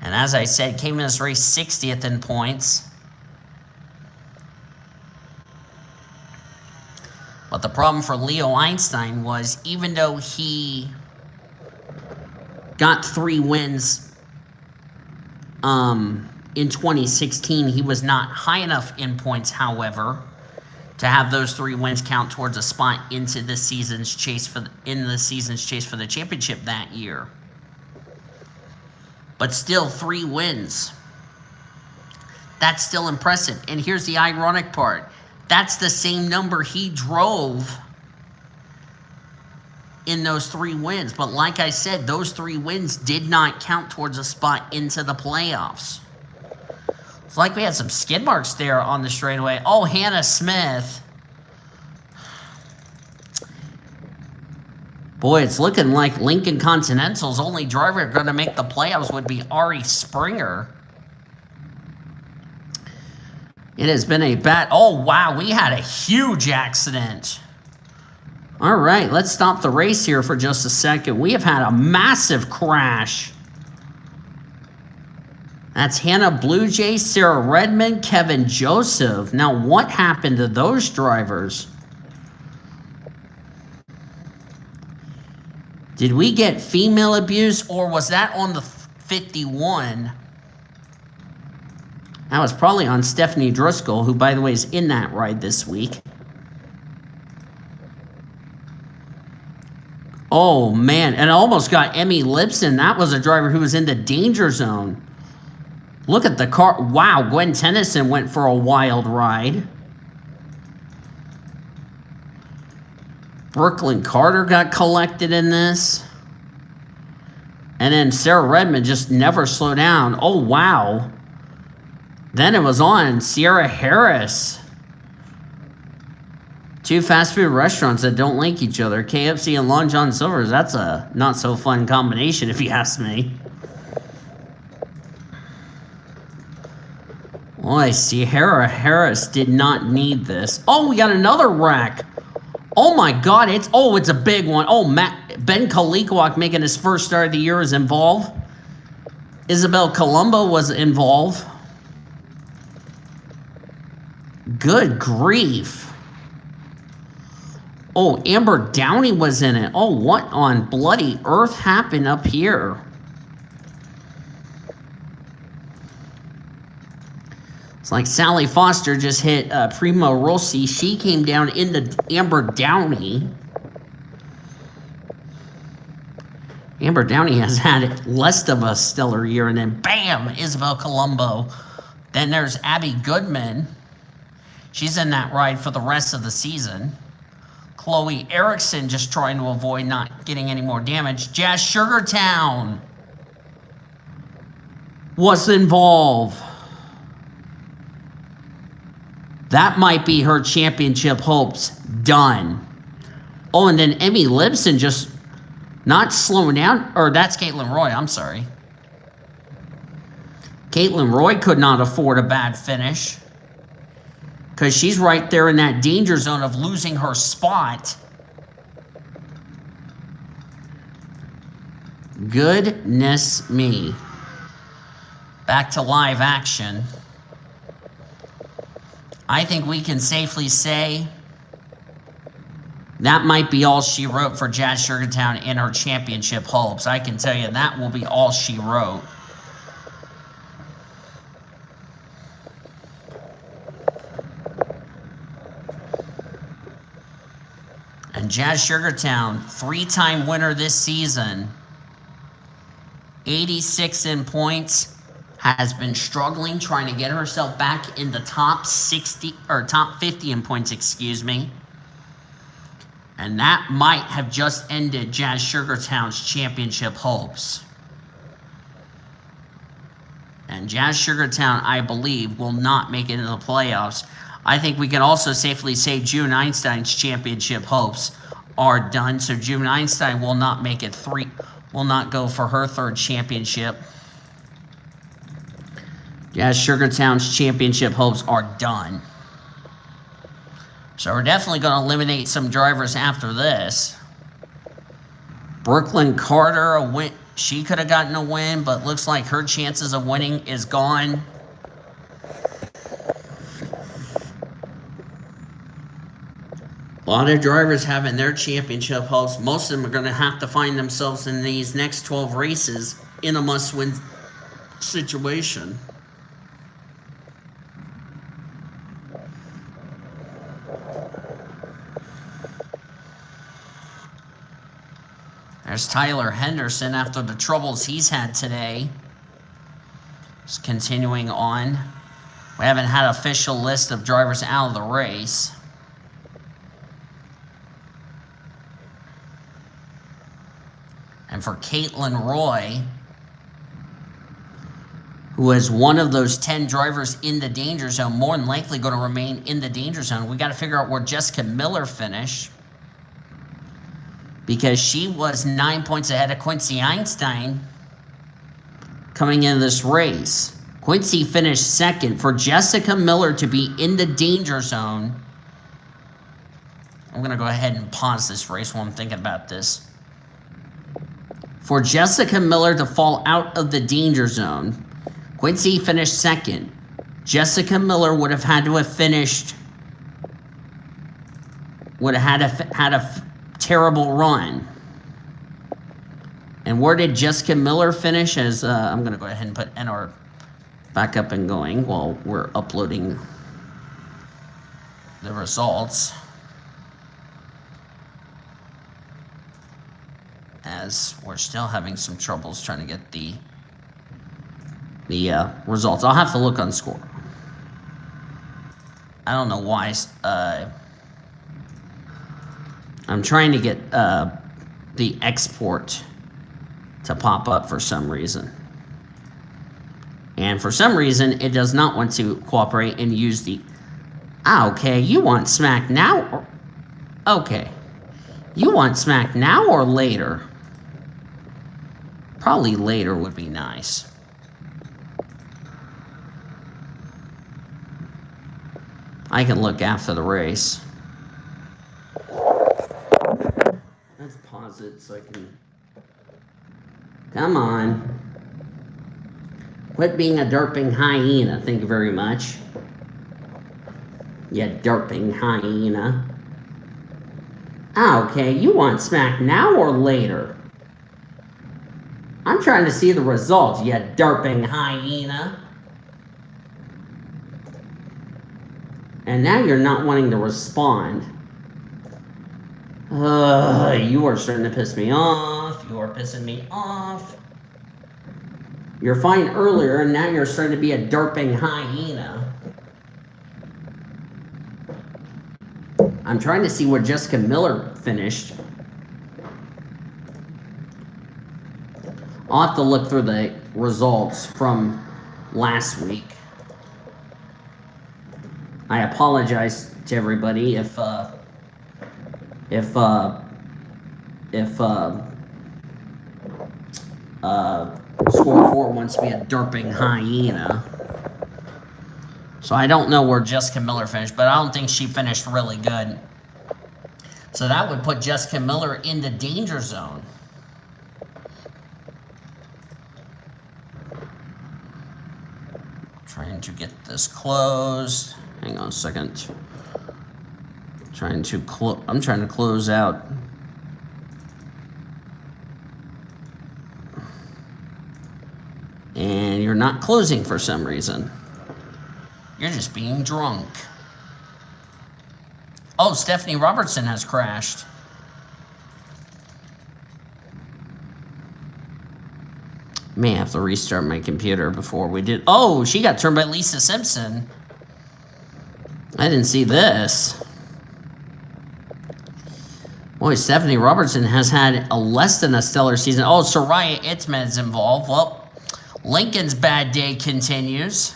And as I said, came in this race 60th in points. But the problem for Leo Einstein was, even though he got 3 wins in 2016, he was not high enough in points, however, to have those 3 wins count towards a spot into the season's chase for the championship that year. But still, 3 wins. That's still impressive. And here's the ironic part. That's the same number he drove in those 3 wins. But like I said, those 3 wins did not count towards a spot into the playoffs. It's like we had some skid marks there on the straightaway. Oh, Hannah Smith. Boy, it's looking like Lincoln Continental's only driver going to make the playoffs would be Ari Springer. It has been a bad... Oh, wow, we had a huge accident. All right, let's stop the race here for just a second. We have had a massive crash. That's Hannah Blue Jay, Sarah Redmond, Kevin Joseph. Now, what happened to those drivers? Did we get female abuse, or was that on the 51? That was probably on Stephanie Driscoll, who, by the way, is in that ride this week. Oh, man. And I almost got Emmy Lipson. That was a driver who was in the danger zone. Look at the car. Wow, Gwen Tennyson went for a wild ride. Brooklyn Carter got collected in this. And then Sarah Redmond just never slowed down. Oh, wow. Then it was on Sierra Harris. 2 fast food restaurants that don't like each other. KFC and Long John Silver's. That's a not so fun combination, if you ask me. Boy, Sierra Harris did not need this. Oh, we got another wreck. Oh my God, it's a big one. Oh, Ben Kalikowak making his first start of the year is involved. Isabel Colombo was involved. Good grief. Oh, Amber Downey was in it. Oh, what on bloody earth happened up here? It's like Sally Foster just hit Primo Rossi. She came down into Amber Downey. Amber Downey has had less of a stellar year, and then bam, Isabel Colombo. Then there's Abby Goodman. She's in that ride for the rest of the season. Chloe Erickson just trying to avoid not getting any more damage. Jazz Sugartown was involved. That might be her championship hopes done. Oh, and then Emmy Lipson just not slowing down. Or that's Caitlin Roy, I'm sorry. Caitlin Roy could not afford a bad finish, because she's right there in that danger zone of losing her spot. Goodness me. Back to live action. I think we can safely say that might be all she wrote for Jazz Sugartown in her championship hopes. I can tell you that will be all she wrote. And Jazz Sugartown, 3-time winner this season, 86 in points, has been struggling trying to get herself back in the top 60 or top 50 in points, excuse me. And that might have just ended Jazz Sugartown's championship hopes. And Jazz Sugartown, I believe, will not make it into the playoffs. I think we can also safely say June Einstein's championship hopes are done. So June Einstein will not make it will not go for her 3rd championship. Jazz Sugartown's championship hopes are done. So we're definitely going to eliminate some drivers after this. Brooklyn Carter, a win. She could have gotten a win, but looks like her chances of winning is gone. A lot of drivers having their championship hopes. Most of them are going to have to find themselves in these next 12 races in a must-win situation. There's Tyler Henderson after the troubles he's had today. Just continuing on. We haven't had an official list of drivers out of the race. And for Caitlin Roy, who is one of those 10 drivers in the danger zone, more than likely going to remain in the danger zone, we got to figure out where Jessica Miller finished, because she was 9 points ahead of Quincy Einstein coming into this race. Quincy finished 2nd. For Jessica Miller to be in the danger zone, I'm going to go ahead and pause this race while I'm thinking about this. For Jessica Miller to fall out of the danger zone, Quincy finished 2nd. Jessica Miller would have had to have finished, would have had a terrible run. And where did Jessica Miller finish? As I'm going to go ahead and put NR back up and going while we're uploading the results, as we're still having some troubles trying to get the results. I'll have to look on score. I don't know why. I'm trying to get the export to pop up for some reason. And for some reason, it does not want to cooperate and use the... okay, you want smack now? Or... okay. You want smack now or later? Probably later would be nice. I can look after the race. Let's pause it so I can... come on. Quit being a derping hyena. Thank you very much. You derping hyena. Okay, you want smack now or later? I'm trying to see the results, you derping hyena. And now you're not wanting to respond. You are starting to piss me off. You are pissing me off. You're fine earlier, and now you're starting to be a derping hyena. I'm trying to see where Jessica Miller finished. I'll have to look through the results from last week. I apologize to everybody if Score 4 wants to be a derping hyena. So I don't know where Jessica Miller finished, but I don't think she finished really good. So that would put Jessica Miller in the danger zone. Trying to get this closed. Hang on a second. I'm trying to close out. And you're not closing for some reason. You're just being drunk. Oh, Stephanie Robertson has crashed. May have to restart my computer before we did. Oh, she got turned by Lisa Simpson. I didn't see this. Boy, Stephanie Robertson has had a less than a stellar season. Oh, Soraya Itzman's involved. Well, Lincoln's bad day continues.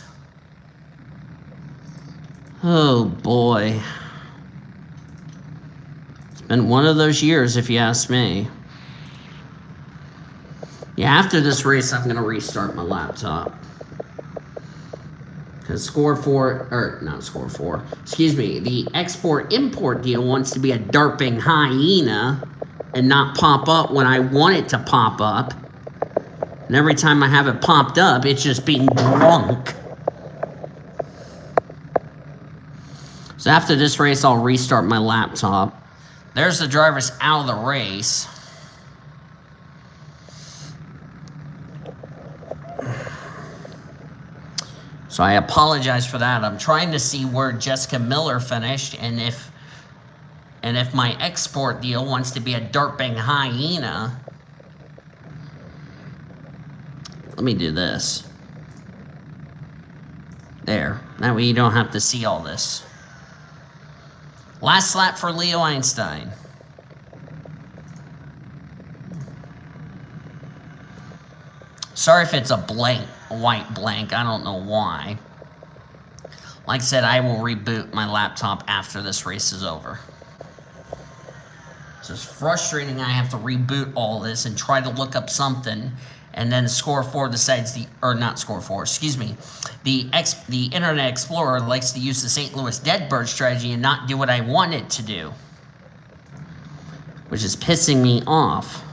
Oh, boy. It's been one of those years, if you ask me. Yeah, after this race, I'm going to restart my laptop. Because the export-import deal wants to be a derping hyena and not pop up when I want it to pop up. And every time I have it popped up, it's just being drunk. So after this race, I'll restart my laptop. There's the drivers out of the race. So I apologize for that. I'm trying to see where Jessica Miller finished, and if my export deal wants to be a derping hyena. Let me do this. There. That way you don't have to see all this. Last lap for Leo Einstein. Sorry if it's a white blank. I don't know why. Like I said, I will reboot my laptop after this race is over. So it's frustrating I have to reboot all this and try to look up something, and then Score4 decides the Internet Explorer likes to use the St. Louis Deadbird strategy and not do what I want it to do, which is pissing me off.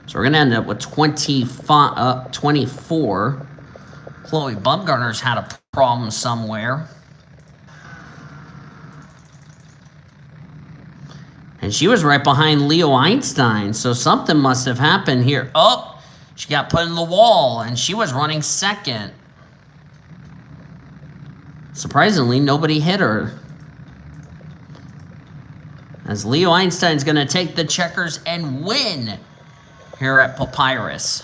So we're going to end up with 24. Chloe Bumgarner's had a problem somewhere. And she was right behind Leo Einstein, so something must have happened here. Oh, she got put in the wall, and she was running second. Surprisingly, nobody hit her. As Leo Einstein's going to take the checkers and win here at Papyrus.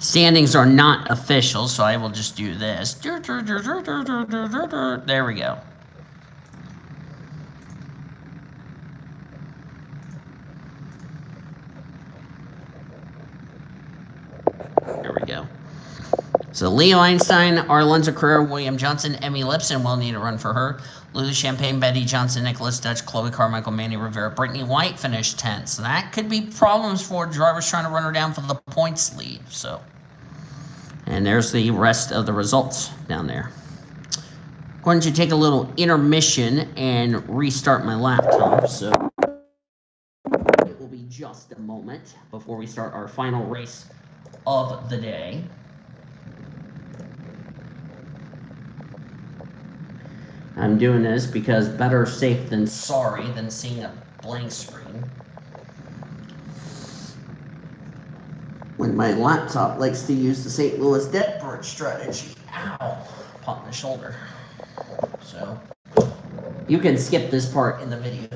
Standings are not official, so I will just do this. There we go. There we go. So Leo Einstein, Arlenza Carrera, William Johnson, Emmy Lipson will need a run for her. Lulu Champagne, Betty Johnson, Nicholas Dutch, Chloe Carmichael, Manny Rivera, Brittany White finished 10th. So that could be problems for drivers trying to run her down for the points lead. So, and there's the rest of the results down there. I'm going to take a little intermission and restart my laptop. So it will be just a moment before we start our final race of the day. I'm doing this because better safe than sorry than seeing a blank screen. When my laptop likes to use the St. Louis Deadbird strategy. Ow, pop my shoulder. So, you can skip this part in the video.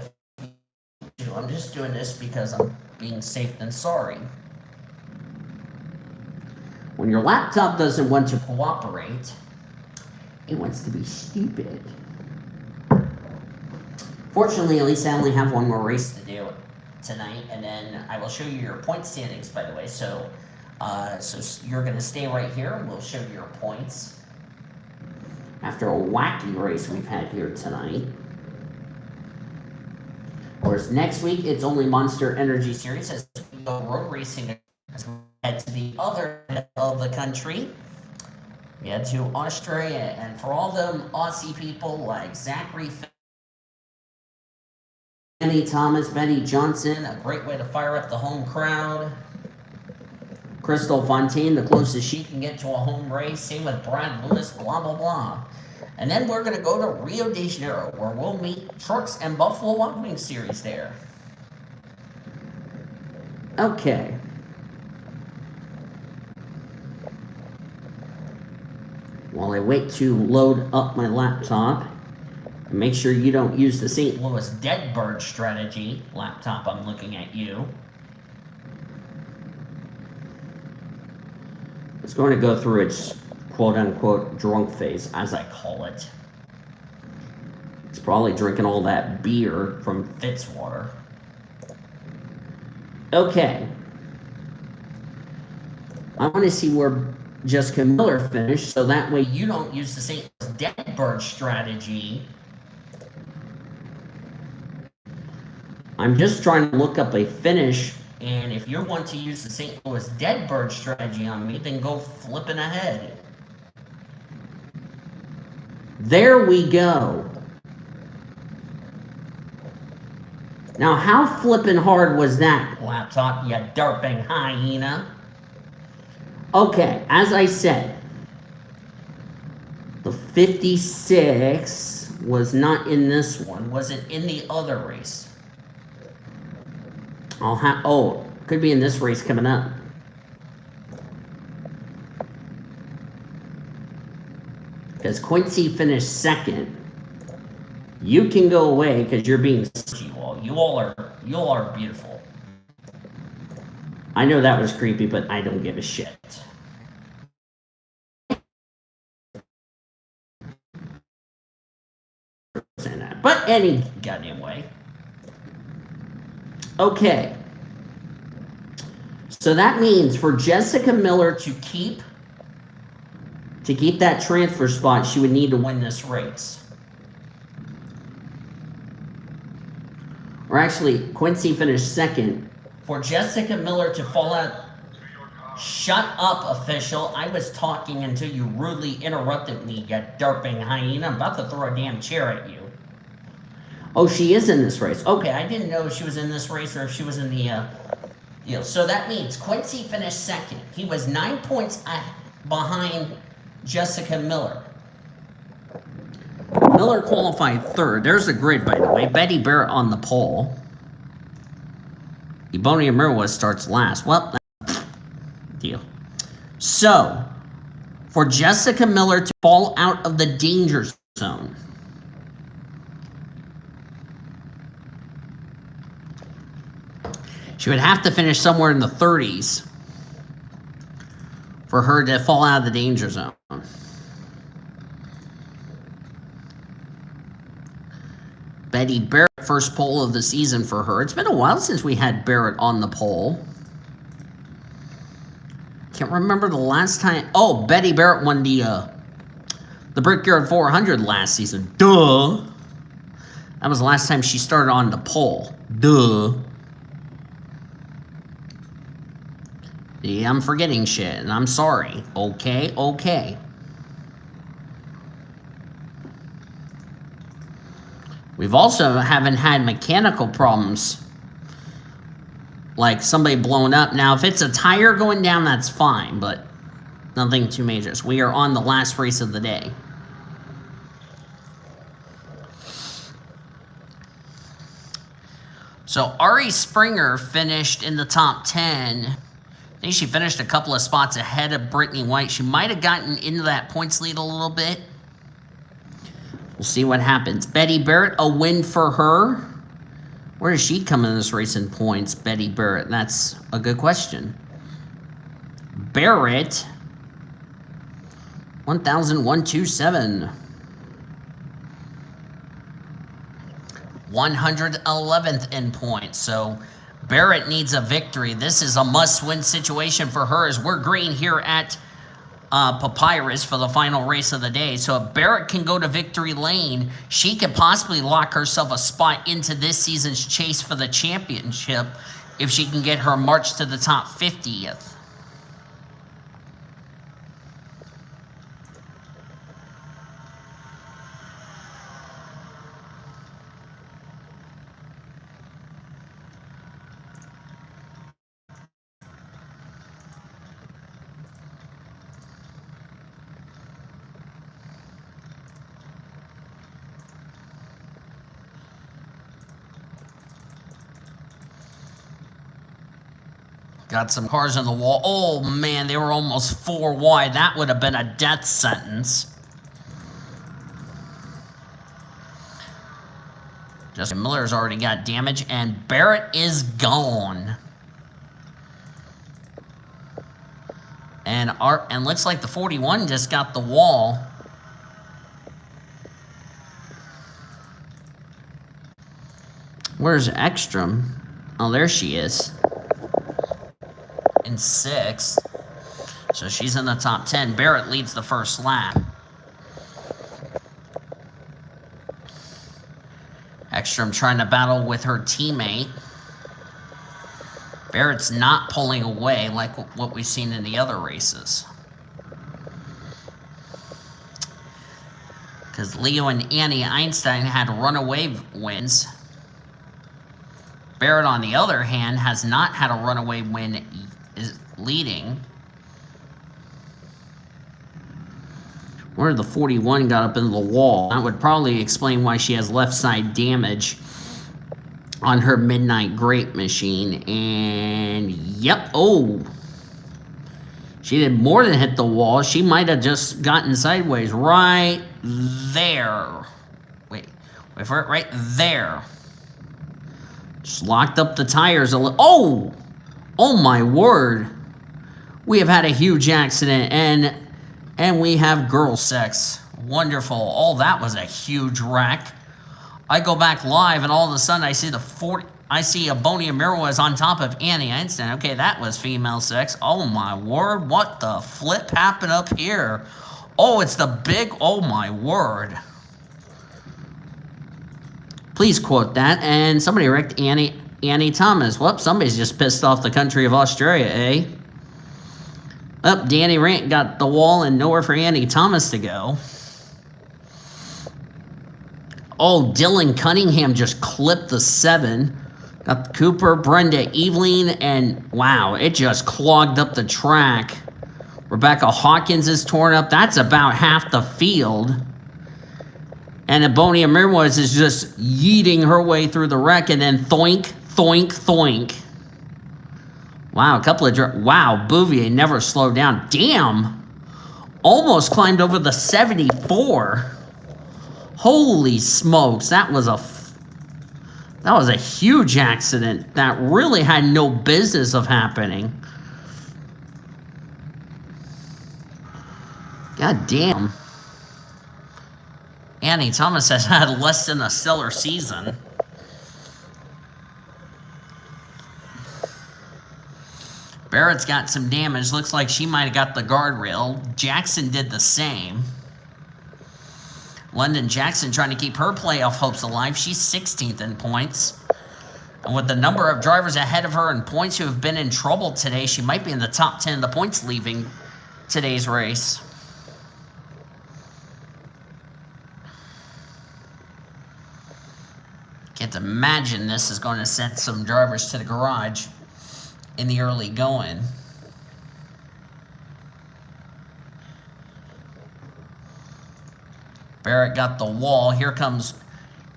I'm just doing this because I'm being safe than sorry. When your laptop doesn't want to cooperate, it wants to be stupid. Fortunately, at least I only have one more race to do tonight, and then I will show you your point standings, by the way. So you're going to stay right here, and we'll show you your points after a wacky race we've had here tonight. Of course, next week, it's only Monster Energy Series as we go road racing as we head to the other end of the country. We head to Australia, and for all them Aussie people like Zachary Annie Thomas, Betty Johnson, a great way to fire up the home crowd. Crystal Fontaine, the closest she can get to a home race. Same with Brad Lewis, blah, blah, blah. And then we're going to go to Rio de Janeiro, where we'll meet Trucks and Buffalo Wild Wings series there. Okay. While I wait to load up my laptop, make sure you don't use the St. Louis Deadbird strategy. Laptop, I'm looking at you. It's going to go through its quote-unquote drunk phase, as I call it. It's probably drinking all that beer from Fitzwater. Okay. I want to see where Jessica Miller finished, so that way you don't use the St. Louis Deadbird strategy. I'm just trying to look up a finish, and if you want to use the St. Louis Deadbird strategy on me, then go flipping ahead. There we go. Now, how flippin' hard was that, laptop, you derping hyena? Okay, as I said, the 56 was not in this one. Was it in the other race? Oh, could be in this race coming up. Because Quincy finished second. You can go away because you're being you all are beautiful. I know that was creepy, but I don't give a shit. But any goddamn way. Okay. So that means for Jessica Miller to keep that transfer spot, she would need to win this race. Or actually, Quincy finished second. For Jessica Miller to fall out... Shut up, official. I was talking until you rudely interrupted me, you derping hyena. I'm about to throw a damn chair at you. Oh, she is in this race. Okay, I didn't know if she was in this race or if she was in the... So that means Quincy finished second. He was 9 points behind Jessica Miller. Miller qualified third. There's the grid, by the way. Betty Barrett on the pole. Ebonia Mirwa starts last. Well, deal. So, for Jessica Miller to fall out of the danger zone, she would have to finish somewhere in the 30s for her to fall out of the danger zone. Betty Barrett, first pole of the season for her. It's been a while since we had Barrett on the pole. Can't remember the last time. Oh, Betty Barrett won the Brickyard 400 last season. Duh. That was the last time she started on the pole. Duh. Yeah, I'm forgetting shit, and I'm sorry. Okay, okay. We've also haven't had mechanical problems, like somebody blowing up. Now, if it's a tire going down, that's fine, but nothing too major. We are on the last race of the day. So Ari Springer finished in the top 10. I think she finished a couple of spots ahead of Brittany White. She might have gotten into that points lead a little bit. We'll see what happens. Betty Barrett, a win for her. Where does she come in this race in points, Betty Barrett? That's a good question. Barrett, 1,127. 111th in points. So Barrett needs a victory. This is a must-win situation for her as we're green here at Papyrus for the final race of the day. So if Barrett can go to victory lane, she could possibly lock herself a spot into this season's chase for the championship if she can get her march to the top 50th. Got some cars on the wall. Oh, man, they were almost 4 wide. That would have been a death sentence. Justin Miller's already got damage, and Barrett is gone. And looks like the 41 just got the wall. Where's Ekstrom? Oh, there she is. In 6th. So she's in the top 10. Barrett leads the first lap. Ekstrom trying to battle with her teammate. Barrett's not pulling away like what we've seen in the other races. Because Leo and Annie Einstein had runaway wins. Barrett, on the other hand, has not had a runaway win, is leading. Where the 41 got up into the wall. That would probably explain why she has left side damage on her Midnight Grape machine. And, yep, oh. She did more than hit the wall. She might have just gotten sideways right there. Wait for it, right there. Just locked up the tires a little. Oh! Oh my word. We have had a huge accident, and we have girl sex. Wonderful. Oh, that was a huge wreck. I go back live, and all of a sudden I see a Bonia Mirwais on top of Annie Einstein. Okay, that was female sex. Oh my word. What the flip happened up here? Oh, it's the big, oh my word. Please quote that. And somebody wrecked Annie Thomas. Whoops, somebody's just pissed off the country of Australia, eh? Up, Danny Rant got the wall and nowhere for Annie Thomas to go. Oh, Dylan Cunningham just clipped the 7. Got Cooper, Brenda, Evelyn, and wow, it just clogged up the track. Rebecca Hawkins is torn up. That's about half the field. And Abonia Mirwais is just yeeting her way through the wreck, and then thoink, thoink, thoink. Wow, a couple of... Wow, Bouvier never slowed down. Damn! Almost climbed over the 74. Holy smokes, that was a huge accident that really had no business of happening. God damn. Annie Thomas has had less than a stellar season. Barrett's got some damage. Looks like she might have got the guardrail. Jackson did the same. London Jackson trying to keep her playoff hopes alive. She's 16th in points. And with the number of drivers ahead of her in points who have been in trouble today, she might be in the top 10 of the points leaving today's race. Can't imagine this is going to send some drivers to the garage in the early going. Barrett got the wall. Here comes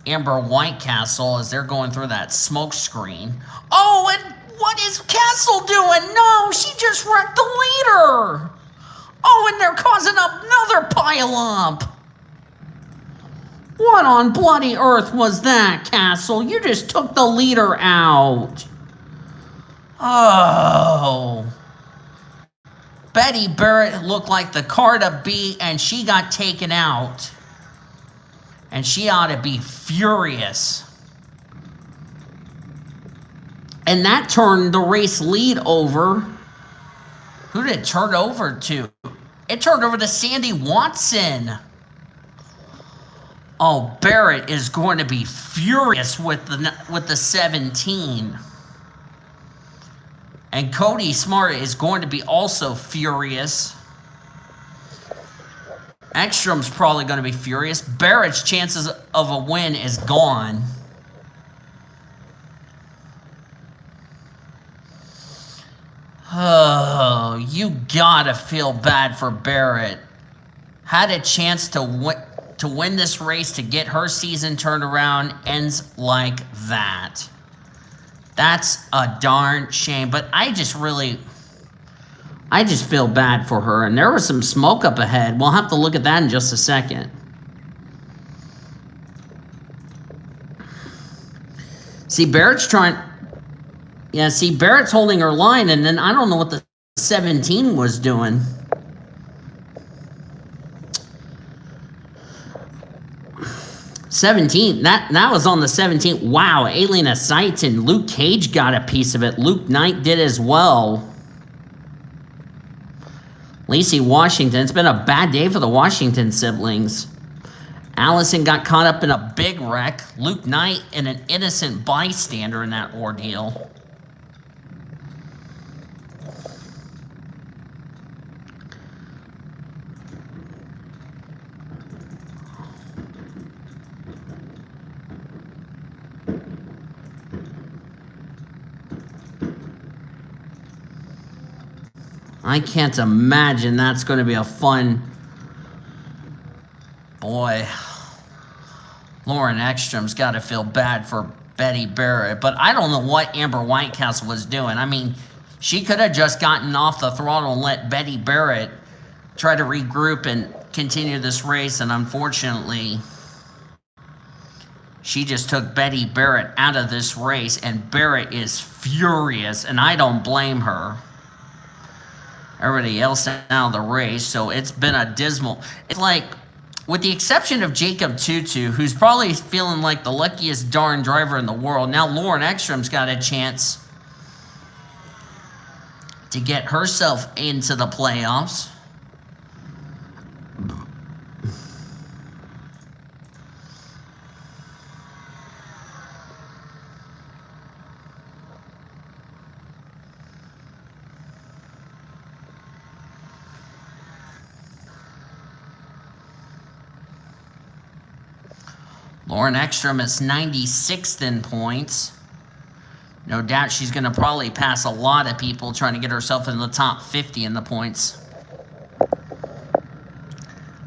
Amber Whitecastle as they're going through that smoke screen. Oh, and what is Castle doing? No, she just wrecked the leader. Oh, and they're causing another pile-up. What on bloody earth was that, Castle? You just took the leader out. Oh. Betty Barrett looked like the car to beat, and she got taken out. And she ought to be furious. And that turned the race lead over. Who did it turn over to? It turned over to Sandy Watson. Oh, Barrett is going to be furious with the 17. And Cody Smart is going to be also furious. Ekstrom's probably going to be furious. Barrett's chances of a win is gone. Oh, you gotta feel bad for Barrett. Had a chance to win this race, to get her season turned around, ends like that. That's a darn shame. But I just feel bad for her. And there was some smoke up ahead. We'll have to look at that in just a second. See, Barrett's trying... Yeah, see, Barrett's holding her line, and then I don't know what the 17 was doing. That was on the 17th. Wow, Alien Sights and Luke Cage got a piece of it. Luke Knight did as well. Lacey Washington. It's been a bad day for the Washington siblings. Allison got caught up in a big wreck. Luke Knight and an innocent bystander in that ordeal. I can't imagine that's going to be a fun... Boy, Lauren Ekstrom's got to feel bad for Betty Barrett. But I don't know what Amber Whitecastle was doing. I mean, she could have just gotten off the throttle and let Betty Barrett try to regroup and continue this race. And unfortunately, she just took Betty Barrett out of this race. And Barrett is furious, and I don't blame her. Everybody else out of the race, so it's been a dismal... It's like, with the exception of Jacob Tutu, who's probably feeling like the luckiest darn driver in the world, now Lauren Ekstrom's got a chance to get herself into the playoffs. Lauren Ekstrom is 96th in points. No doubt she's going to probably pass a lot of people trying to get herself in the top 50 in the points.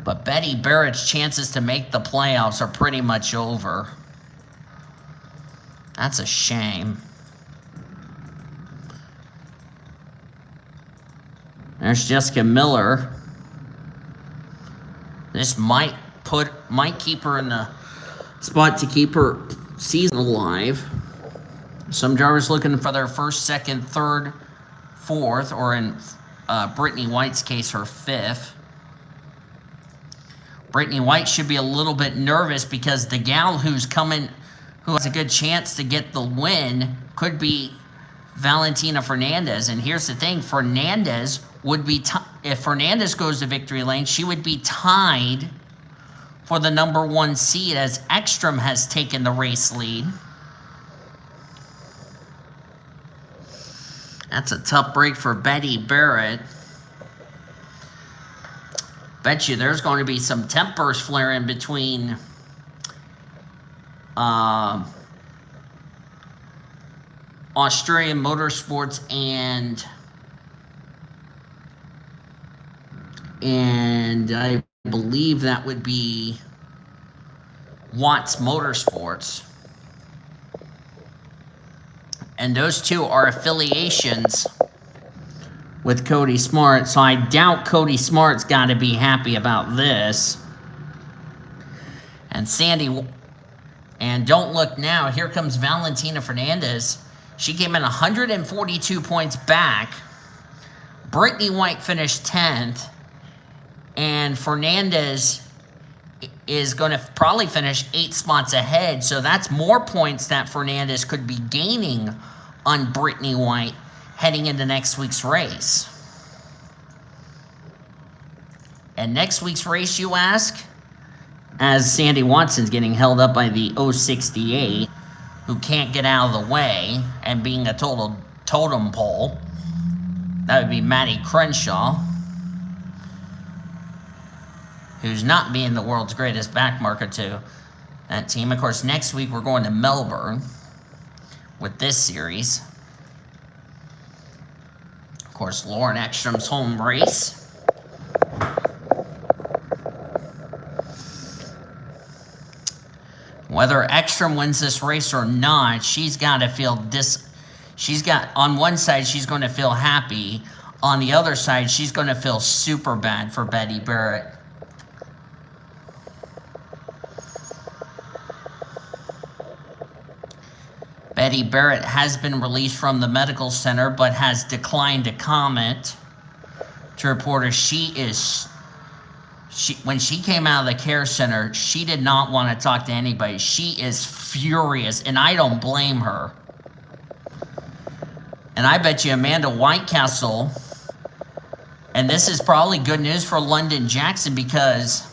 But Betty Barrett's chances to make the playoffs are pretty much over. That's a shame. There's Jessica Miller. This might keep her in the spot to keep her season alive. Some drivers looking for their first, second, third, fourth, or in Brittany White's case, her fifth. Brittany White should be a little bit nervous because the gal who has a good chance to get the win could be Valentina Fernandez. And here's the thing, Fernandez would be, if Fernandez goes to victory lane, she would be tied for the number 1 seed as Ekstrom has taken the race lead. That's a tough break for Betty Barrett. Bet you there's going to be some tempers flaring between Australian Motorsports and I believe that would be Watts Motorsports. And those two are affiliations with Cody Smart, so I doubt Cody Smart's got to be happy about this. And and don't look now, here comes Valentina Fernandez. She came in 142 points back. Brittany White finished 10th. And Fernandez is going to probably finish 8 spots ahead. So that's more points that Fernandez could be gaining on Brittany White heading into next week's race. And next week's race, you ask? As Sandy Watson's getting held up by the 068, who can't get out of the way, and being a total totem pole. That would be Maddie Crenshaw, who's not being the world's greatest backmarker to that team. Of course, next week we're going to Melbourne with this series. Of course, Lauren Ekstrom's home race. Whether Ekstrom wins this race or not, she's got to feel She's got, on one side, she's going to feel happy. On the other side, she's going to feel super bad for Betty Barrett. Betty Barrett has been released from the medical center, but has declined to comment. To reporters, when she came out of the care center, she did not want to talk to anybody. She is furious, and I don't blame her. And I bet you Amanda Whitecastle, and this is probably good news for London Jackson, because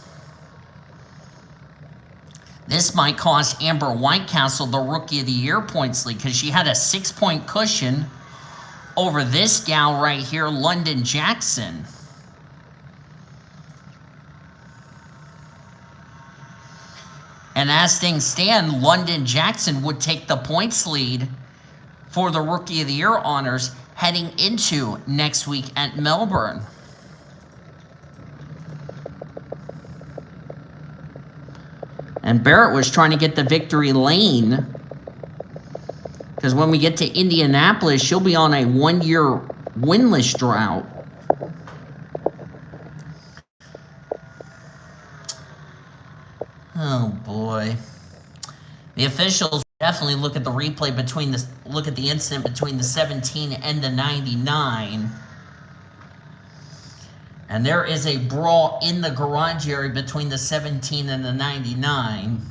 this might cost Amber Whitecastle the Rookie of the Year points lead, because she had a 6-point cushion over this gal right here, London Jackson. And as things stand, London Jackson would take the points lead for the Rookie of the Year honors heading into next week at Melbourne. And Barrett was trying to get the victory lane, because when we get to Indianapolis, she'll be on a 1-year winless drought. Oh boy. The officials definitely look at the replay look at the incident between the 17 and the 99. And there is a brawl in the garage area between the 17 and the 99.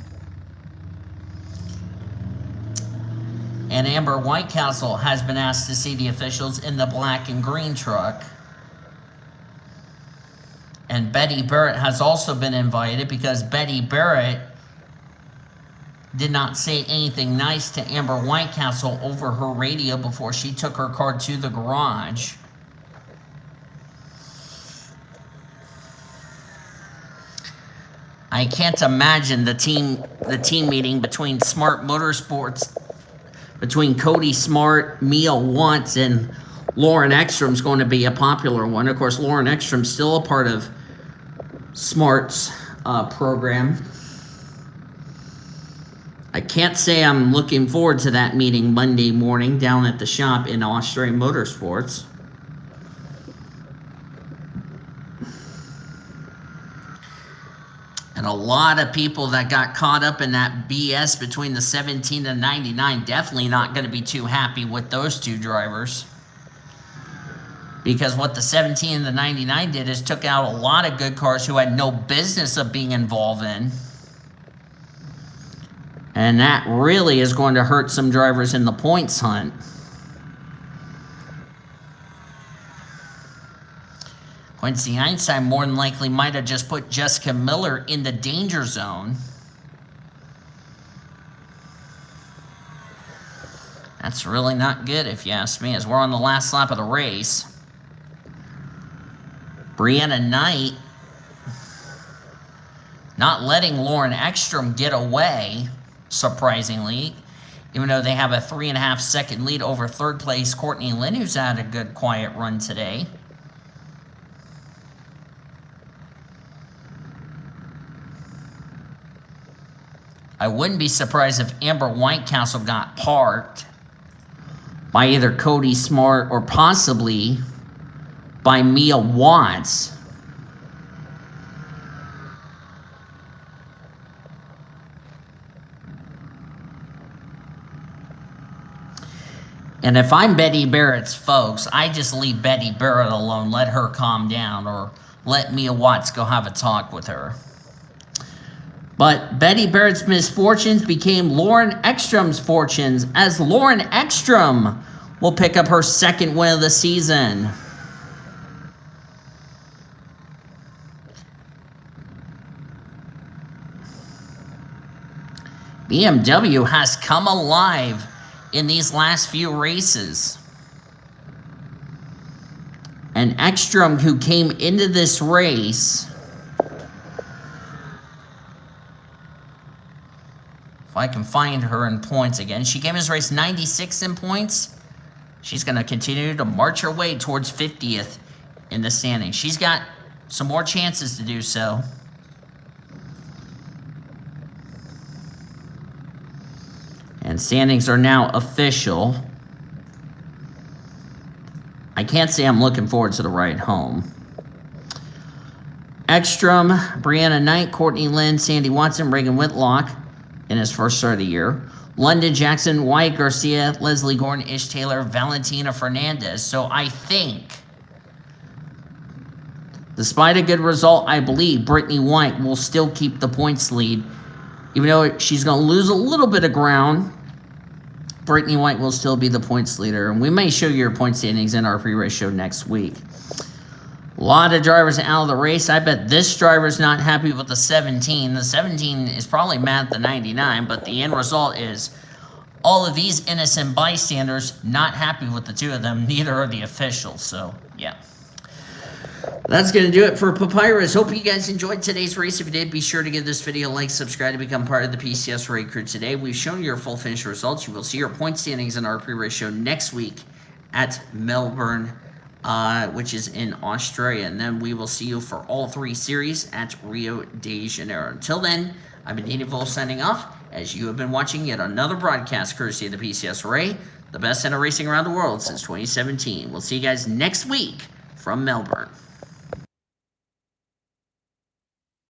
And Amber Whitecastle has been asked to see the officials in the black and green truck. And Betty Barrett has also been invited, because Betty Barrett did not say anything nice to Amber Whitecastle over her radio before she took her car to the garage. I can't imagine the team meeting between Smart Motorsports, between Cody Smart, Mia Watts, and Lauren Ekstrom's going to be a popular one. Of course, Lauren Ekstrom's still a part of Smart's program. I can't say I'm looking forward to that meeting Monday morning down at the shop in Australian Motorsports. And a lot of people that got caught up in that BS between the 17 and 99 definitely not going to be too happy with those two drivers. Because what the 17 and the 99 did is took out a lot of good cars who had no business of being involved in. And that really is going to hurt some drivers in the points hunt. Quincy Einstein more than likely might have just put Jessica Miller in the danger zone. That's really not good if you ask me, as we're on the last lap of the race. Brianna Knight not letting Lauren Ekstrom get away, surprisingly, even though they have a 3.5-second lead over third place Courtney Lynn, who's had a good quiet run today. I wouldn't be surprised if Amber Whitecastle got parked by either Cody Smart or possibly by Mia Watts. And if I'm Betty Barrett's folks, I just leave Betty Barrett alone, let her calm down, or let Mia Watts go have a talk with her. But Betty Barrett's misfortunes became Lauren Ekstrom's fortunes, as Lauren Ekstrom will pick up her second win of the season. BMW has come alive in these last few races. And Ekstrom, who came into this race, if I can find her in points again, she came in this race 96 in points. She's going to continue to march her way towards 50th in the standings. She's got some more chances to do so. And standings are now official. I can't say I'm looking forward to the ride home. Ekstrom, Brianna Knight, Courtney Lynn, Sandy Watson, Reagan Whitlock in his first start of the year. London Jackson, Wyatt Garcia, Leslie Gordon, Ish Taylor, Valentina Fernandez. So I think, despite a good result, I believe Brittany White will still keep the points lead. Even though she's going to lose a little bit of ground, Brittany White will still be the points leader. And we may show you your point standings in our pre-race show next week. A lot of drivers out of the race. I bet this driver's not happy with the 17. The 17 is probably mad at the 99, but the end result is all of these innocent bystanders not happy with the two of them. Neither are the officials, so yeah. That's going to do it for Papyrus. Hope you guys enjoyed today's race. If you did, be sure to give this video a like, subscribe to become part of the PCSRA crew today. We've shown you your full finish results. You will see your point standings in our pre-race show next week at Melbourne, which is in Australia. And then we will see you for all 3 series at Rio de Janeiro. Until then, I've been Danny Vole signing off, as you have been watching yet another broadcast courtesy of the PCSRA, the best center racing around the world since 2017. We'll see you guys next week from Melbourne.